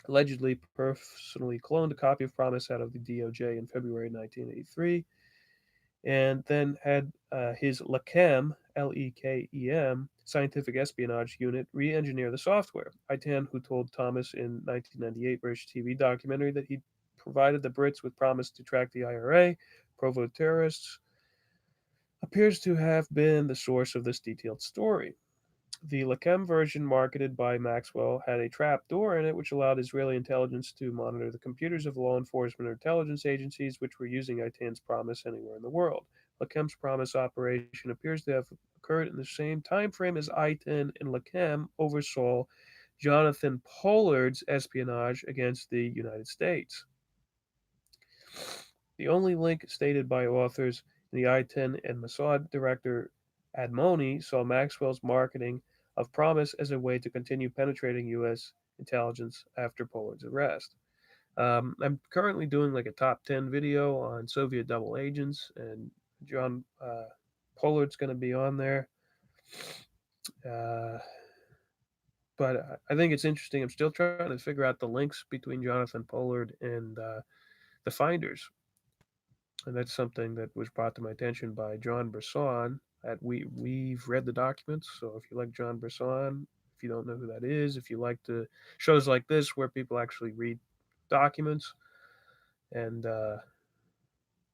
allegedly personally cloned a copy of Promise out of the DOJ in February 1983, and then had his LECAM, Lekem, scientific espionage unit re-engineer the software. I-10, who told Thomas in 1998 British TV documentary that he provided the Brits with Promise to track the IRA, provo terrorists, appears to have been the source of this detailed story. The Lakem version marketed by Maxwell had a trap door in it which allowed Israeli intelligence to monitor the computers of law enforcement or intelligence agencies which were using ITAN's Promise anywhere in the world. Lakem's Promise operation appears to have occurred in the same time frame as ITAN and Lakem oversaw Jonathan Pollard's espionage against the United States. The only link stated by authors in the I-10 and Mossad director Admoni saw Maxwell's marketing of Promise as a way to continue penetrating U.S. intelligence after Pollard's arrest. I'm currently doing like a top 10 video on Soviet double agents, and John Pollard's going to be on there. But I think it's interesting. I'm still trying to figure out the links between Jonathan Pollard and the Finders. And that's something that was brought to my attention by John Brisson. We've read the documents, so if you like John Brisson, if you don't know who that is, if you like the shows like this where people actually read documents and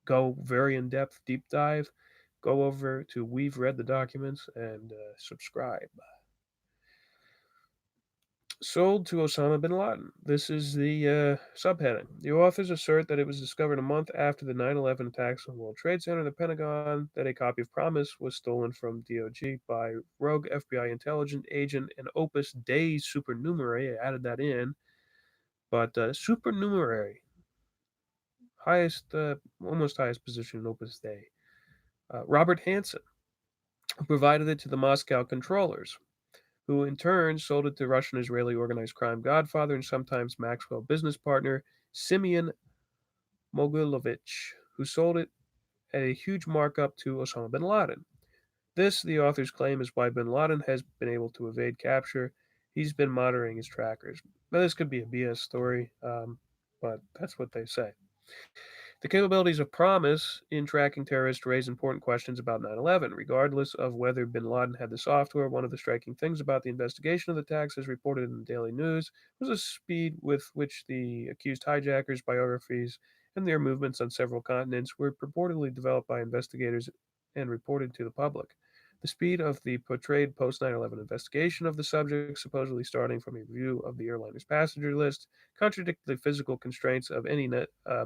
go very in depth, deep dive, go over to We've Read the Documents and subscribe. Sold to Osama bin Laden. This is the subheading. The authors assert that it was discovered a month after the 9/11 attacks on the World Trade Center and the Pentagon that a copy of Promise was stolen from DOJ by rogue FBI intelligence agent and Opus Dei supernumerary. I added that in, but supernumerary, highest, almost highest position in Opus Dei. Robert Hansen, who provided it to the Moscow controllers, who in turn sold it to Russian Israeli organized crime godfather and sometimes Maxwell business partner Simeon Mogilovich, who sold it at a huge markup to Osama bin Laden. This, the authors claim, is why bin Laden has been able to evade capture. He's been monitoring his trackers. Now, this could be a BS story, but that's what they say. The capabilities of Promise in tracking terrorists raise important questions about 9/11. Regardless of whether bin Laden had the software, one of the striking things about the investigation of the attacks, as reported in the Daily News, was the speed with which the accused hijackers' biographies and their movements on several continents were purportedly developed by investigators and reported to the public. The speed of the portrayed post 9/11 investigation of the subject, supposedly starting from a review of the airliner's passenger list, contradicted the physical constraints of any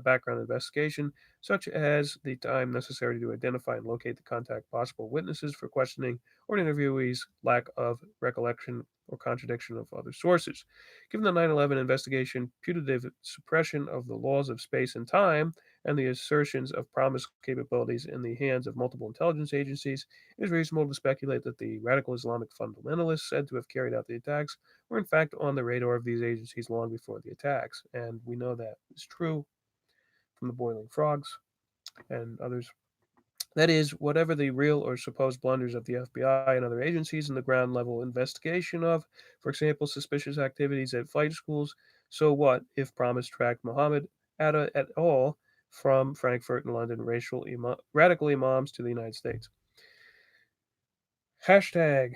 background investigation, such as the time necessary to identify and locate the contact possible witnesses for questioning or an interviewee's lack of recollection or contradiction of other sources. Given the 9/11 investigation, putative suppression of the laws of space and time, and the assertions of promised capabilities in the hands of multiple intelligence agencies, it is reasonable to speculate that the radical Islamic fundamentalists said to have carried out the attacks were in fact on the radar of these agencies long before the attacks. And we know that is true from the Boiling Frogs and others. That is, whatever the real or supposed blunders of the FBI and other agencies in the ground level investigation of, for example, suspicious activities at flight schools, so what if Promise tracked Mohammed Atta et al. From Frankfurt and London radical imams to the United States? Hashtag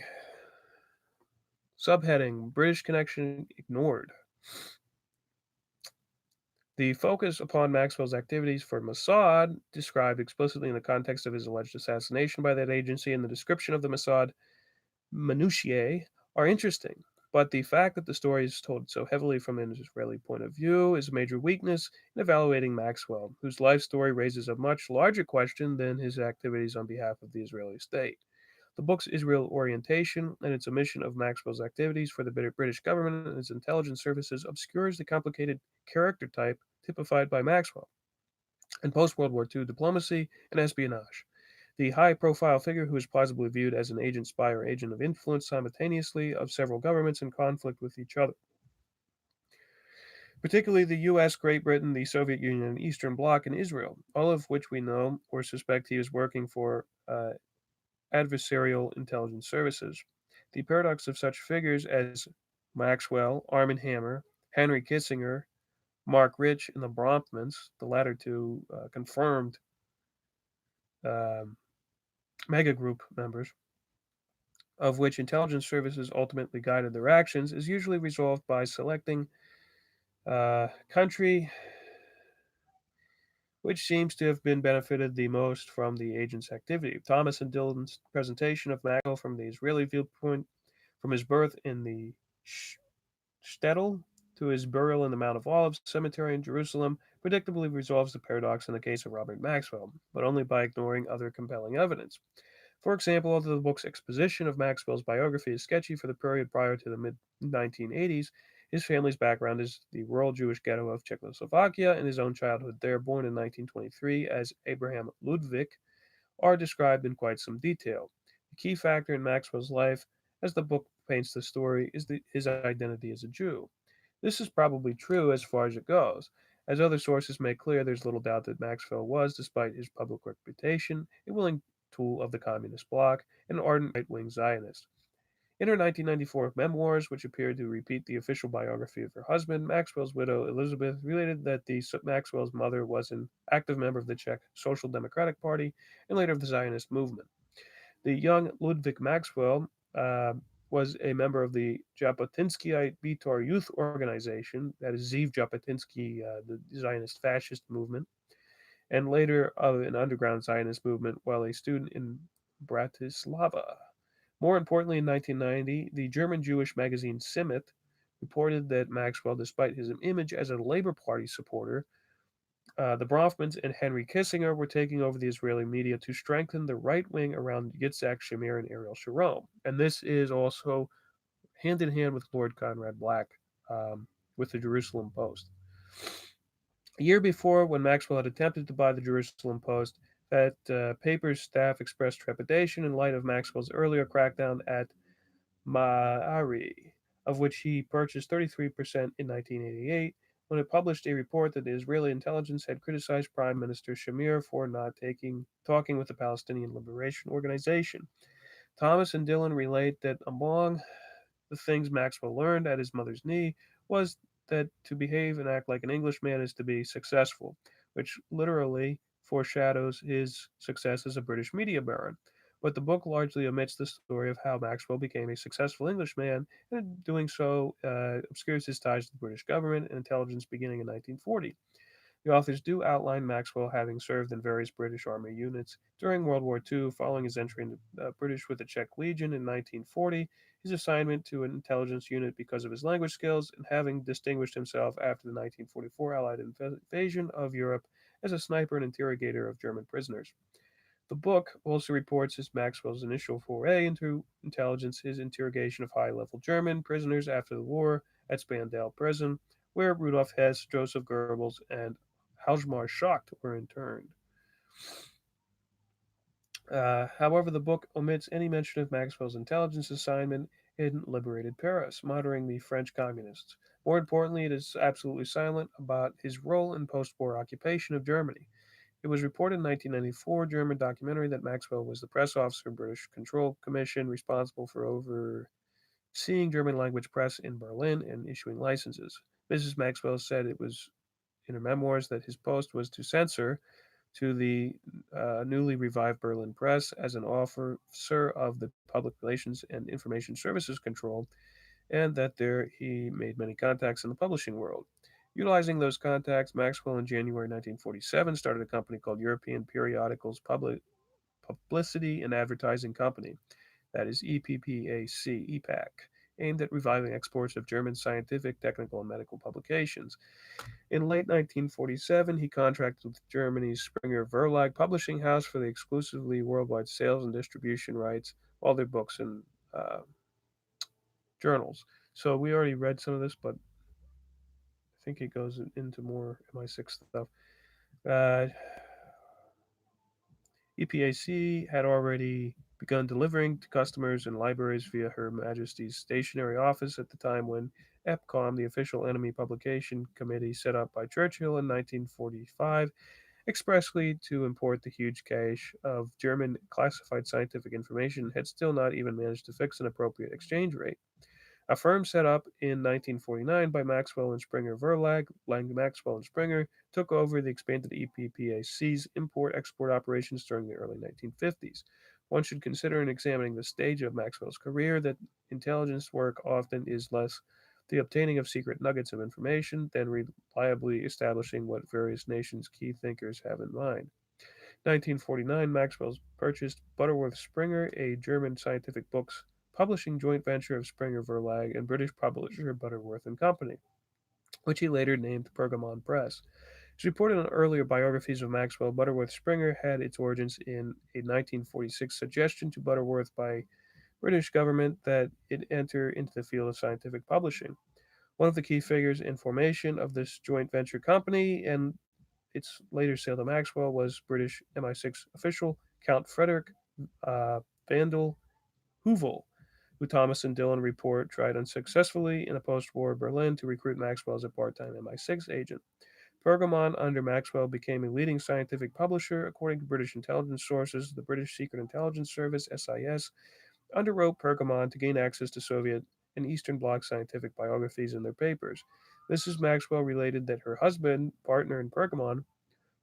subheading British connection ignored. The focus upon Maxwell's activities for Mossad, described explicitly in the context of his alleged assassination by that agency and the description of the Mossad minutiae, are interesting. But the fact that the story is told so heavily from an Israeli point of view is a major weakness in evaluating Maxwell, whose life story raises a much larger question than his activities on behalf of the Israeli state. The book's Israel orientation and its omission of Maxwell's activities for the British government and its intelligence services obscures the complicated character type typified by Maxwell in post World War II diplomacy and espionage. The high profile figure who is plausibly viewed as an agent spy or agent of influence simultaneously of several governments in conflict with each other, particularly the US, Great Britain, the Soviet Union, Eastern Bloc, and Israel, all of which we know or suspect he is working for adversarial intelligence services. The paradox of such figures as Maxwell, Armand Hammer, Henry Kissinger, Mark Rich, and the Bronfmans, the latter two confirmed um mega group members, of which intelligence services ultimately guided their actions, is usually resolved by selecting a country which seems to have been benefited the most from the agent's activity. Thomas and Dillon's presentation of Maxwell from the Israeli viewpoint, from his birth in the shtetl to his burial in the Mount of Olives cemetery in Jerusalem, predictably resolves the paradox in the case of Robert Maxwell, but only by ignoring other compelling evidence. For example, although the book's exposition of Maxwell's biography is sketchy for the period prior to the mid 1980s, his family's background is the rural Jewish ghetto of Czechoslovakia and his own childhood there, born in 1923 as Abraham Ludwig, are described in quite some detail. The key factor in Maxwell's life, as the book paints the story, is his identity as a Jew. This is probably true as far as it goes. As other sources make clear, there's little doubt that Maxwell was, despite his public reputation, a willing tool of the communist bloc and an ardent right wing Zionist. In her 1994 memoirs, which appeared to repeat the official biography of her husband, Maxwell's widow Elizabeth related that the Maxwell's mother was an active member of the Czech Social Democratic Party and later of the Zionist movement. The young Ludwig Maxwell was a member of the Jabotinskyite Vitor Youth Organization, that is Ziv Jabotinsky, the Zionist fascist movement, and later of an underground Zionist movement while a student in Bratislava. More importantly, in 1990, the German Jewish magazine Simit reported that Maxwell, despite his image as a Labor Party supporter, the Bronfmans and Henry Kissinger were taking over the Israeli media to strengthen the right wing around Yitzhak Shamir and Ariel Sharon. And this is also hand in hand with Lord Conrad Black with the Jerusalem Post. A year before, when Maxwell had attempted to buy the Jerusalem Post, that paper's staff expressed trepidation in light of Maxwell's earlier crackdown at Ma'ari, of which he purchased 33% in 1988, when it published a report that the Israeli intelligence had criticized Prime Minister Shamir for not talking with the Palestinian Liberation Organization. Thomas and Dillon relate that among the things Maxwell learned at his mother's knee was that to behave and act like an Englishman is to be successful, which literally foreshadows his success as a British media baron. But the book largely omits the story of how Maxwell became a successful Englishman, and in doing so obscures his ties to the British government and intelligence beginning in 1940. The authors do outline Maxwell having served in various British Army units during World War II, following his entry into British with the Czech Legion in 1940, his assignment to an intelligence unit because of his language skills, and having distinguished himself after the 1944 Allied invasion of Europe as a sniper and interrogator of German prisoners. The book also reports as Maxwell's initial foray into intelligence, his interrogation of high level German prisoners after the war at Spandau Prison, where Rudolf Hess, Joseph Goebbels, and Hjalmar Schacht were interned. However, the book omits any mention of Maxwell's intelligence assignment in liberated Paris, monitoring the French communists. More importantly, it is absolutely silent about his role in post war occupation of Germany. It was reported in 1994 German documentary that Maxwell was the press officer of British Control Commission responsible for overseeing German language press in Berlin and issuing licenses. Mrs. Maxwell said it was in her memoirs that his post was to censor to the newly revived Berlin press as an officer of the Public Relations and Information Services Control, and that there he made many contacts in the publishing world. Utilizing those contacts, Maxwell in January 1947 started a company called European Periodicals Publicity and Advertising Company, that is EPPAC, aimed at reviving exports of German scientific, technical, and medical publications. In late 1947, he contracted with Germany's Springer Verlag publishing house for the exclusively worldwide sales and distribution rights of all their books and uh, journals. So we already read some of this, but I think it goes into more MI6 stuff. Uh, EPAC had already begun delivering to customers and libraries via Her Majesty's Stationery Office at the time when EPCOM, the official enemy publication committee set up by Churchill in 1945, expressly to import the huge cache of German classified scientific information, had still not even managed to fix an appropriate exchange rate. A firm set up in 1949 by Maxwell and Springer Verlag, Lang Maxwell and Springer, took over the expanded EPPAC's import export operations during the early 1950s. One should consider in examining the stage of Maxwell's career that intelligence work often is less the obtaining of secret nuggets of information than reliably establishing what various nations' key thinkers have in mind. 1949, Maxwell purchased Butterworth Springer, a German scientific books publishing joint venture of Springer Verlag and British publisher Butterworth and Company, which he later named Pergamon Press. As reported in earlier biographies of Maxwell, Butterworth Springer had its origins in a 1946 suggestion to Butterworth by British government that it enter into the field of scientific publishing. One of the key figures in formation of this joint venture company and its later sale to Maxwell was British MI6 official Count Frederick Vandal Heuvel, who Thomas and Dillon report tried unsuccessfully in a post war Berlin to recruit Maxwell as a part time MI6 agent. Pergamon, under Maxwell, became a leading scientific publisher. According to British intelligence sources, the British Secret Intelligence Service, SIS, underwrote Pergamon to gain access to Soviet and Eastern Bloc scientific biographies in their papers. Mrs. Maxwell related that her husband, partner in Pergamon,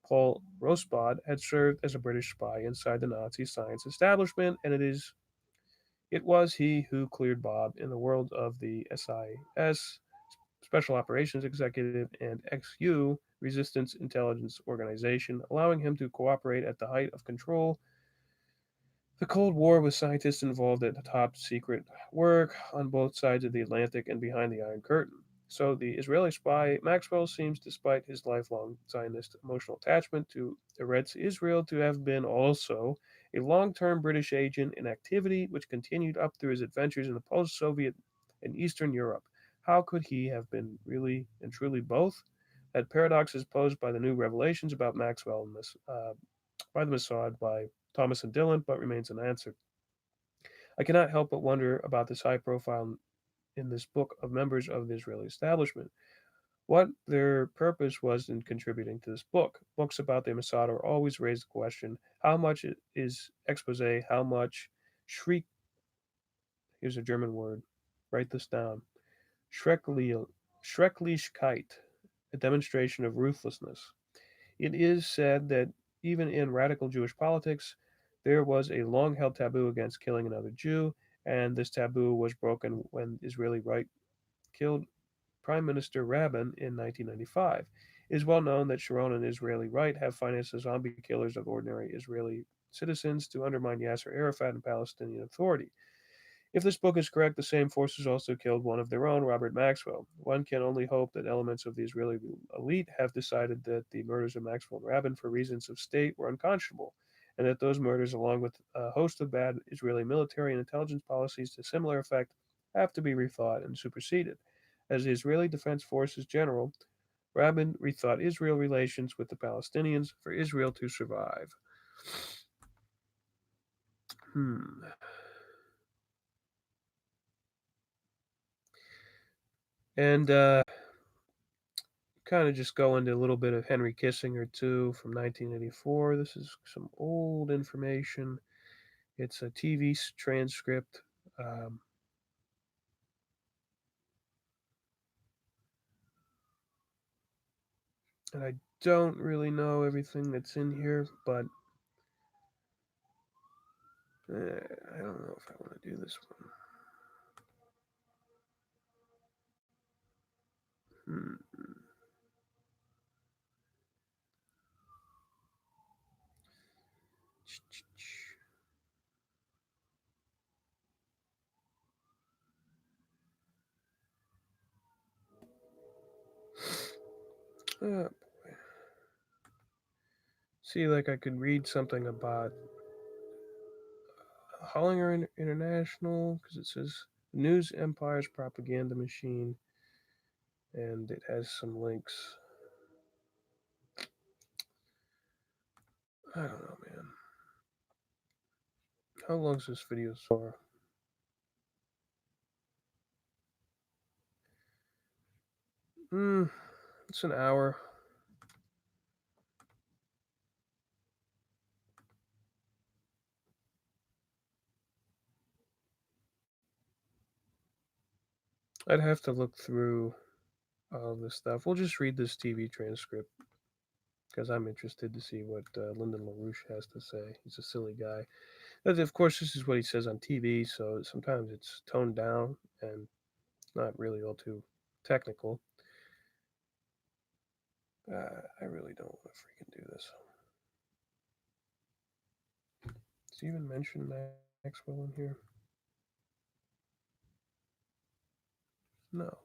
Paul Rosbaud, had served as a British spy inside the Nazi science establishment, and it was he who cleared Bob in the world of the SIS, Special Operations Executive, and XU, Resistance Intelligence Organization, allowing him to cooperate at the height of control the Cold War with scientists involved at top secret work on both sides of the Atlantic and behind the Iron Curtain. So the Israeli spy Maxwell seems, despite his lifelong Zionist emotional attachment to Eretz Israel, to have been also a long-term British agent in activity which continued up through his adventures in the post-Soviet and Eastern Europe. How could he have been really and truly both? That paradox is posed by the new revelations about Maxwell and by the Mossad by Thomas and Dillon, but remains unanswered. I cannot help but wonder about this high profile in this book of members of the Israeli establishment. what their purpose was in contributing to this book. Books about the Mossad are always raise the question: how much is expose? How much shriek? Here's a German word. Write this down. Schreckli, Schrecklichkeit, a demonstration of ruthlessness. It is said that even in radical Jewish politics, there was a long held taboo against killing another Jew, and this taboo was broken when Israeli right killed Prime Minister Rabin in 1995. It is well known that Sharon and Israeli right have financed the zombie killers of ordinary Israeli citizens to undermine Yasser Arafat and Palestinian Authority. If this book is correct, the same forces also killed one of their own, Robert Maxwell. One can only hope that elements of the Israeli elite have decided that the murders of Maxwell and Rabin for reasons of state were unconscionable, and that those murders, along with a host of bad Israeli military and intelligence policies to similar effect, have to be rethought and superseded. As the Israeli Defense Forces general, Rabin rethought Israel relations with the Palestinians for Israel to survive. Hmm. And kind of just go into a little bit of Henry Kissinger too from 1984. This is some old information. It's a TV transcript. Um, and I don't really know everything that's in here, but I don't know if I want to do this one. Hmm. Uh, see, like I could read something about Hollinger International because it says news empire's propaganda machine, and it has some links. I don't know, man. How long is this video so far? It's an hour. I'd have to look through all this stuff. We'll just read this TV transcript because I'm interested to see what Lyndon LaRouche has to say. He's a silly guy. But of course, this is what he says on TV, so sometimes it's toned down and not really all too technical. I really don't want to freaking do this. Does he even mention Maxwell in here? No.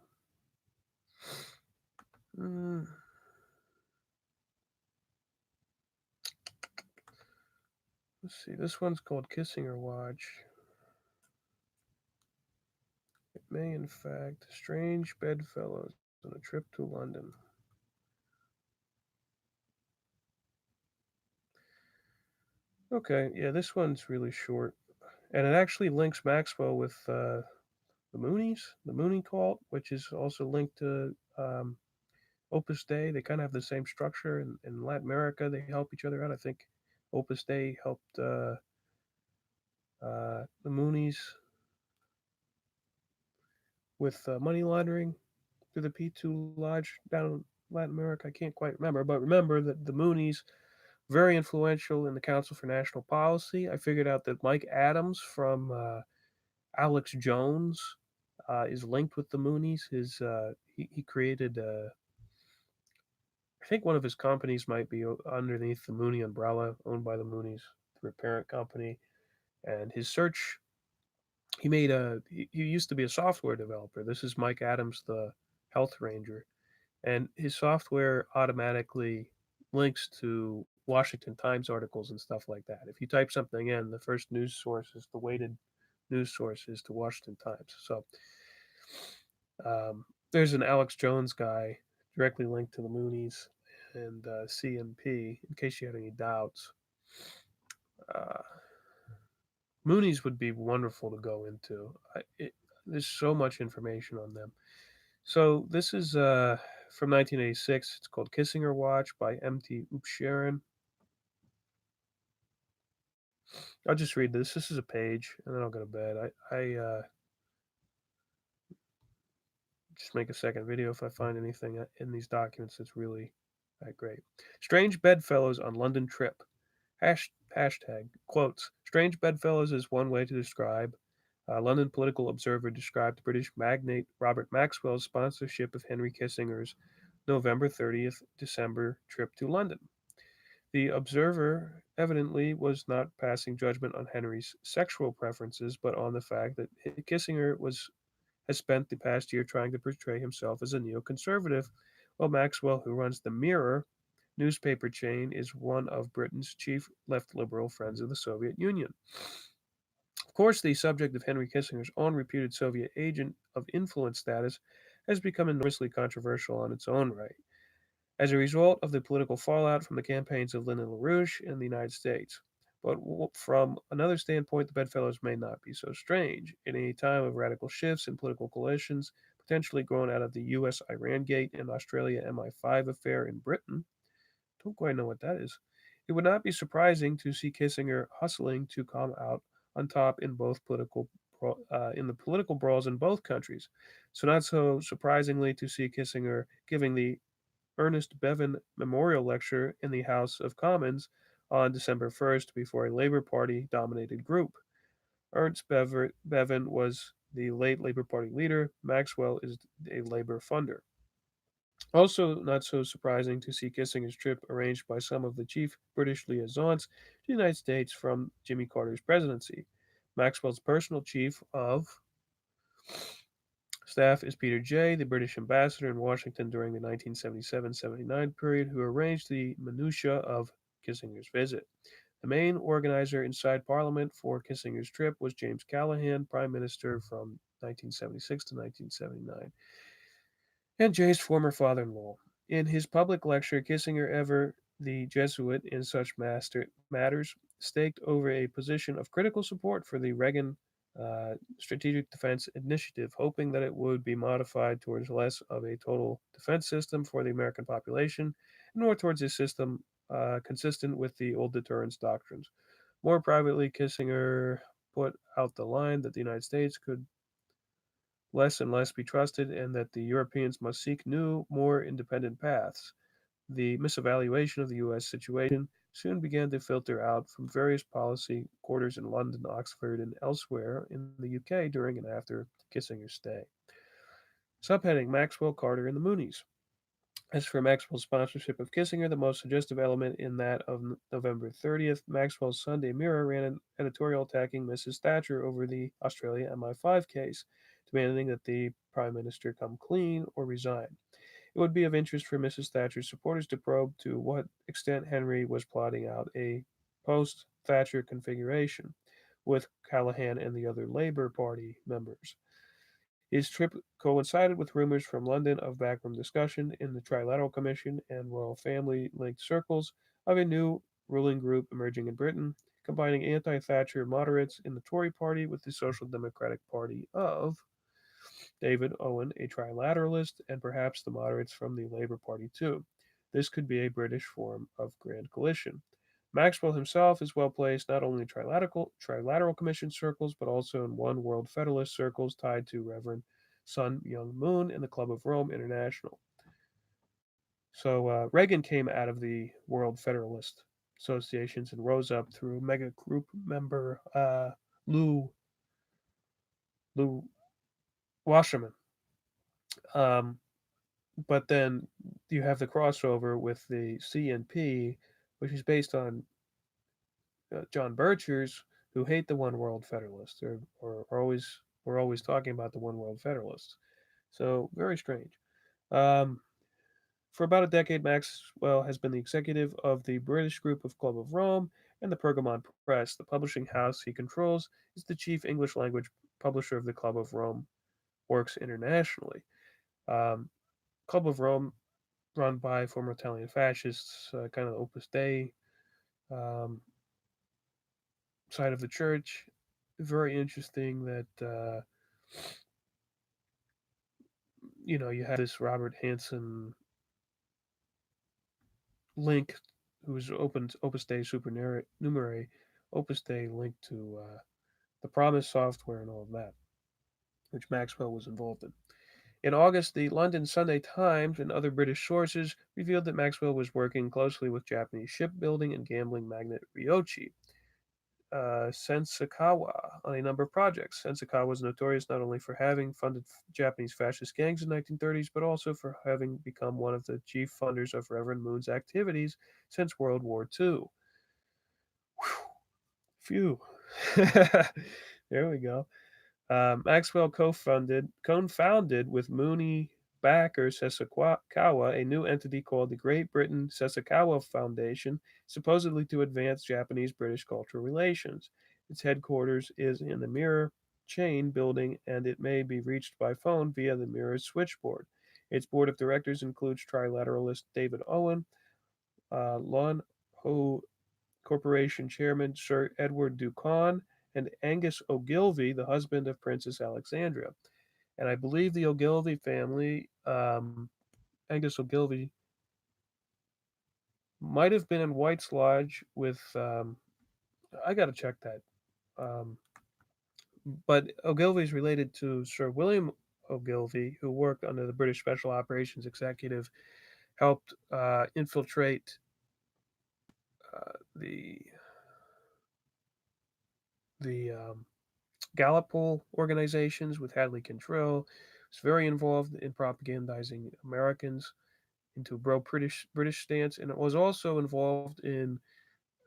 Mm, let's see. This one's called Kissinger Watch. It may, in fact, strange bedfellows on a trip to London. Okay, yeah, this one's really short. And it actually links Maxwell with the Moonies, the Mooney Cult, which is also linked to Opus Dei. They kind of have the same structure. In Latin America, they help each other out. I think Opus Dei helped the Moonies with money laundering through the P2 Lodge down in Latin America. I can't quite remember, but remember that the Moonies very influential in the Council for National Policy. I figured out that Mike Adams from Alex Jones is linked with the Moonies. He created I think one of his companies might be underneath the Mooney umbrella, owned by the Moonies through a parent company. And his search, he used to be a software developer. This is Mike Adams, the health ranger, and his software automatically links to Washington Times articles and stuff like that. If you type something in, the first news source is the weighted news source is to Washington Times. So there's an Alex Jones guy directly linked to the Moonies and CNP. In case you had any doubts, uh, Moonies would be wonderful to go into. There's so much information on them. So this is from 1986. It's called Kissinger Watch by M.T. Upsharon. I'll just read this. This is a page, and then I'll go to bed. I just make a second video if I find anything in these documents that's really great. Strange bedfellows on London trip. Hashtag quotes. Strange bedfellows is one way to describe. London Political Observer described British magnate Robert Maxwell's sponsorship of Henry Kissinger's November 30th December trip to London. The Observer evidently was not passing judgment on Henry's sexual preferences, but on the fact that Kissinger has spent the past year trying to portray himself as a neoconservative, while Maxwell, who runs the Mirror newspaper chain, is one of Britain's chief left liberal friends of the Soviet Union. Of course, the subject of Henry Kissinger's own reputed Soviet agent of influence status has become enormously controversial on its own right, as a result of the political fallout from the campaigns of Lyndon LaRouche in the United States. But from another standpoint, the bedfellows may not be so strange. In a time of radical shifts in political coalitions, potentially grown out of the US Iran Gate and Australia MI5 affair in Britain, don't quite know what that is. It would not be surprising to see Kissinger hustling to come out on top in the political brawls in both countries. So not so surprisingly to see Kissinger giving the Ernest Bevin Memorial Lecture in the House of Commons on December 1st before a Labour Party dominated group. Bevin was the late Labour Party leader. Maxwell is a Labour funder. Also, not so surprising to see Kissinger's trip arranged by some of the chief British liaisons to the United States from Jimmy Carter's presidency. Maxwell's personal chief of staff is Peter Jay, the British ambassador in Washington during the 1977-79 period, who arranged the minutiae of Kissinger's visit. The main organizer inside Parliament for Kissinger's trip was James Callaghan, Prime Minister from 1976 to 1979, and Jay's former father-in-law. In his public lecture, Kissinger, ever the Jesuit in such matters, staked over a position of critical support for the Reagan Strategic Defense Initiative, hoping that it would be modified towards less of a total defense system for the American population and more towards a system consistent with the old deterrence doctrines. More privately, Kissinger put out the line that the United States could less and less be trusted and that the Europeans must seek new, more independent paths. The misevaluation of the U.S. situation soon began to filter out from various policy quarters in London, Oxford, and elsewhere in the UK during and after Kissinger's stay. Subheading: Maxwell, Carter, and the Moonies. As for Maxwell's sponsorship of Kissinger, the most suggestive element in that of November 30th, Maxwell's Sunday Mirror ran an editorial attacking Mrs. Thatcher over the Australia MI5 case, demanding that the Prime Minister come clean or resign. It would be of interest for Mrs. Thatcher's supporters to probe to what extent Henry was plotting out a post Thatcher configuration with Callaghan and the other Labour Party members. His trip coincided with rumors from London of backroom discussion in the Trilateral Commission and royal family linked circles of a new ruling group emerging in Britain, combining anti Thatcher moderates in the Tory party with the Social Democratic Party of David Owen, a trilateralist, and perhaps the moderates from the Labour Party too. This could be a British form of Grand Coalition. Maxwell himself is well placed not only in trilateral commission circles, but also in One World Federalist circles tied to Reverend Sun Myung Moon and the Club of Rome International. So Reagan came out of the World Federalist associations and rose up through mega group member Lou Wasserman. But then you have the crossover with the CNP, which is based on John Birchers, who hate the One World Federalists, or always we're always talking about the One World Federalists. So very strange. Um, for about a decade, Maxwell has been the executive of the British group of Club of Rome and the Pergamon Press. The publishing house he controls is the chief English language publisher of the Club of Rome works internationally. Um, Club of Rome, run by former Italian fascists, kind of the Opus Dei um, side of the church. Very interesting that you have this Robert Hanson link, who's Opus Dei supernumerary, Opus Dei linked to the Promise software and all of that, which Maxwell was involved in. In August, the London Sunday Times and other British sources revealed that Maxwell was working closely with Japanese shipbuilding and gambling magnate Ryoichi Sensakawa on a number of projects. Sensakawa was notorious not only for having funded Japanese fascist gangs in the 1930s, but also for having become one of the chief funders of Reverend Moon's activities since World War II. Phew. There we go. Maxwell co-founded with Mooney backer Sasakawa a new entity called the Great Britain Sasakawa Foundation, supposedly to advance Japanese-British cultural relations. Its headquarters is in the Mirror Chain building, and it may be reached by phone via the Mirror's switchboard. Its board of directors includes trilateralist David Owen, Lon Ho Corporation Chairman Sir Edward Duncan, and Angus Ogilvy, the husband of Princess Alexandra. And I believe the Ogilvy family, Angus Ogilvy, might have been in White's Lodge with. I got to check that. Um, but Ogilvy is related to Sir William Ogilvy, who worked under the British Special Operations Executive, helped infiltrate the the Gallipol organizations with Hadley Cantrell. Was very involved in propagandizing Americans into a British stance, and it was also involved in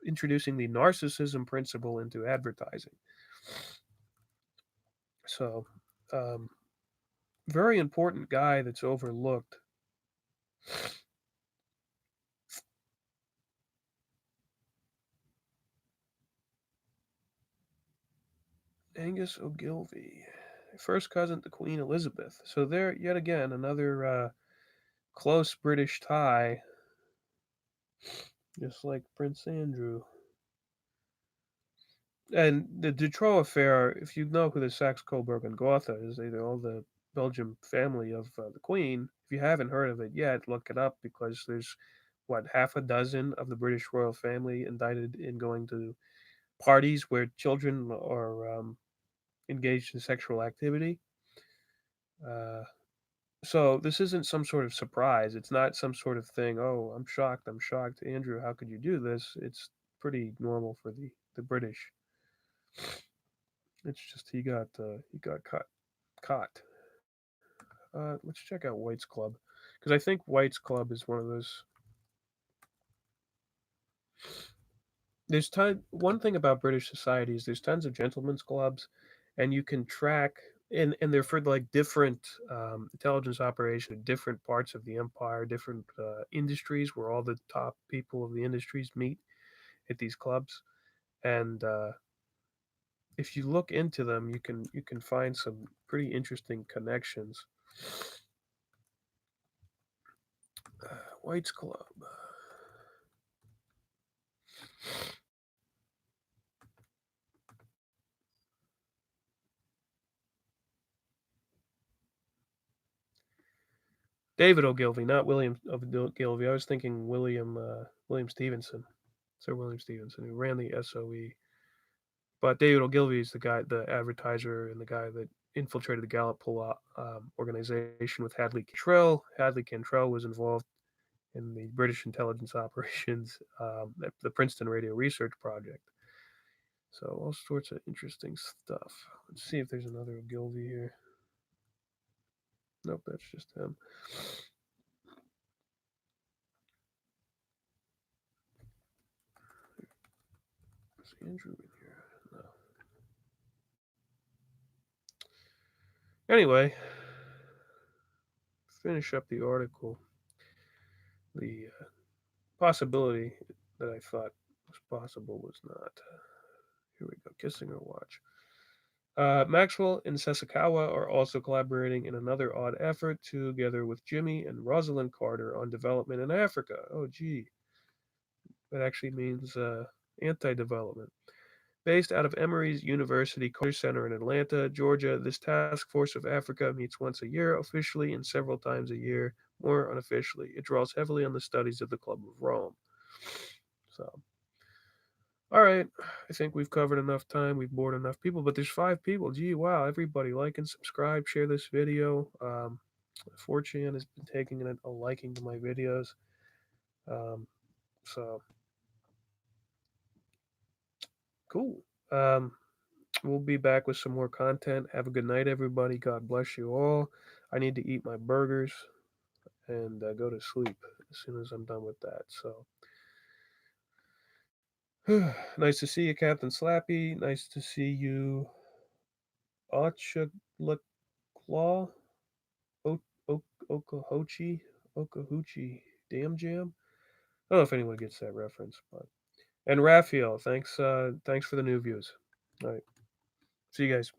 introducing the narcissism principle into advertising. So, um, very important guy that's overlooked. Angus Ogilvy, first cousin to Queen Elizabeth. So there, yet again, another close British tie, just like Prince Andrew. And the Dutroux affair, if you know who the Saxe Coburg and Gotha is, they're all the Belgian family of the Queen. If you haven't heard of it yet, look it up because there's what half a dozen of the British royal family indicted in going to parties where children are engaged in sexual activity. Uh, so this isn't some sort of surprise. It's not some sort of thing. Oh, I'm shocked. I'm shocked, Andrew. How could you do this? It's pretty normal for the British. It's just he got caught. Let's check out White's Club because I think White's Club is one of those. There's one thing about British society is there's tons of gentlemen's clubs, and you can track and they're for like different intelligence operations, different parts of the empire, different industries where all the top people of the industries meet at these clubs. And if you look into them, you can find some pretty interesting connections. White's Club. David Ogilvy, not William Ogilvy. I was thinking William Stevenson, Sir William Stevenson, who ran the SOE. But David Ogilvy is the guy, the advertiser, and the guy that infiltrated the Gallipoli organization with Hadley Cantrell. Hadley Cantrell was involved in the British intelligence operations at the Princeton Radio Research Project. So all sorts of interesting stuff. Let's see if there's another Ogilvy here. Nope, that's just him. Is Andrew in here? No. Anyway, finish up the article. The possibility that I thought was possible was not. Here we go. Kissinger Watch. Maxwell and Sasakawa are also collaborating in another odd effort together with Jimmy and Rosalind Carter on development in Africa. Oh, gee. That actually means anti development. Based out of Emory's University Carter Center in Atlanta, Georgia, this task force of Africa meets once a year officially and several times a year More unofficially, it draws heavily on the studies of the Club of Rome. So, all right, I think we've covered enough time. We've bored enough people, but there's 5 people. Gee, wow! Everybody like and subscribe, share this video. 4chan has been taking a liking to my videos. So cool. Um, we'll be back with some more content. Have a good night, everybody. God bless you all. I need to eat my burgers and go to sleep as soon as I'm done with that. So, nice to see you, Captain Slappy. Nice to see you, Claw, Okahochi, Okahuchi, Damn Jam. I don't know if anyone gets that reference, but and Raphael, thanks for the new views. All right, see you guys.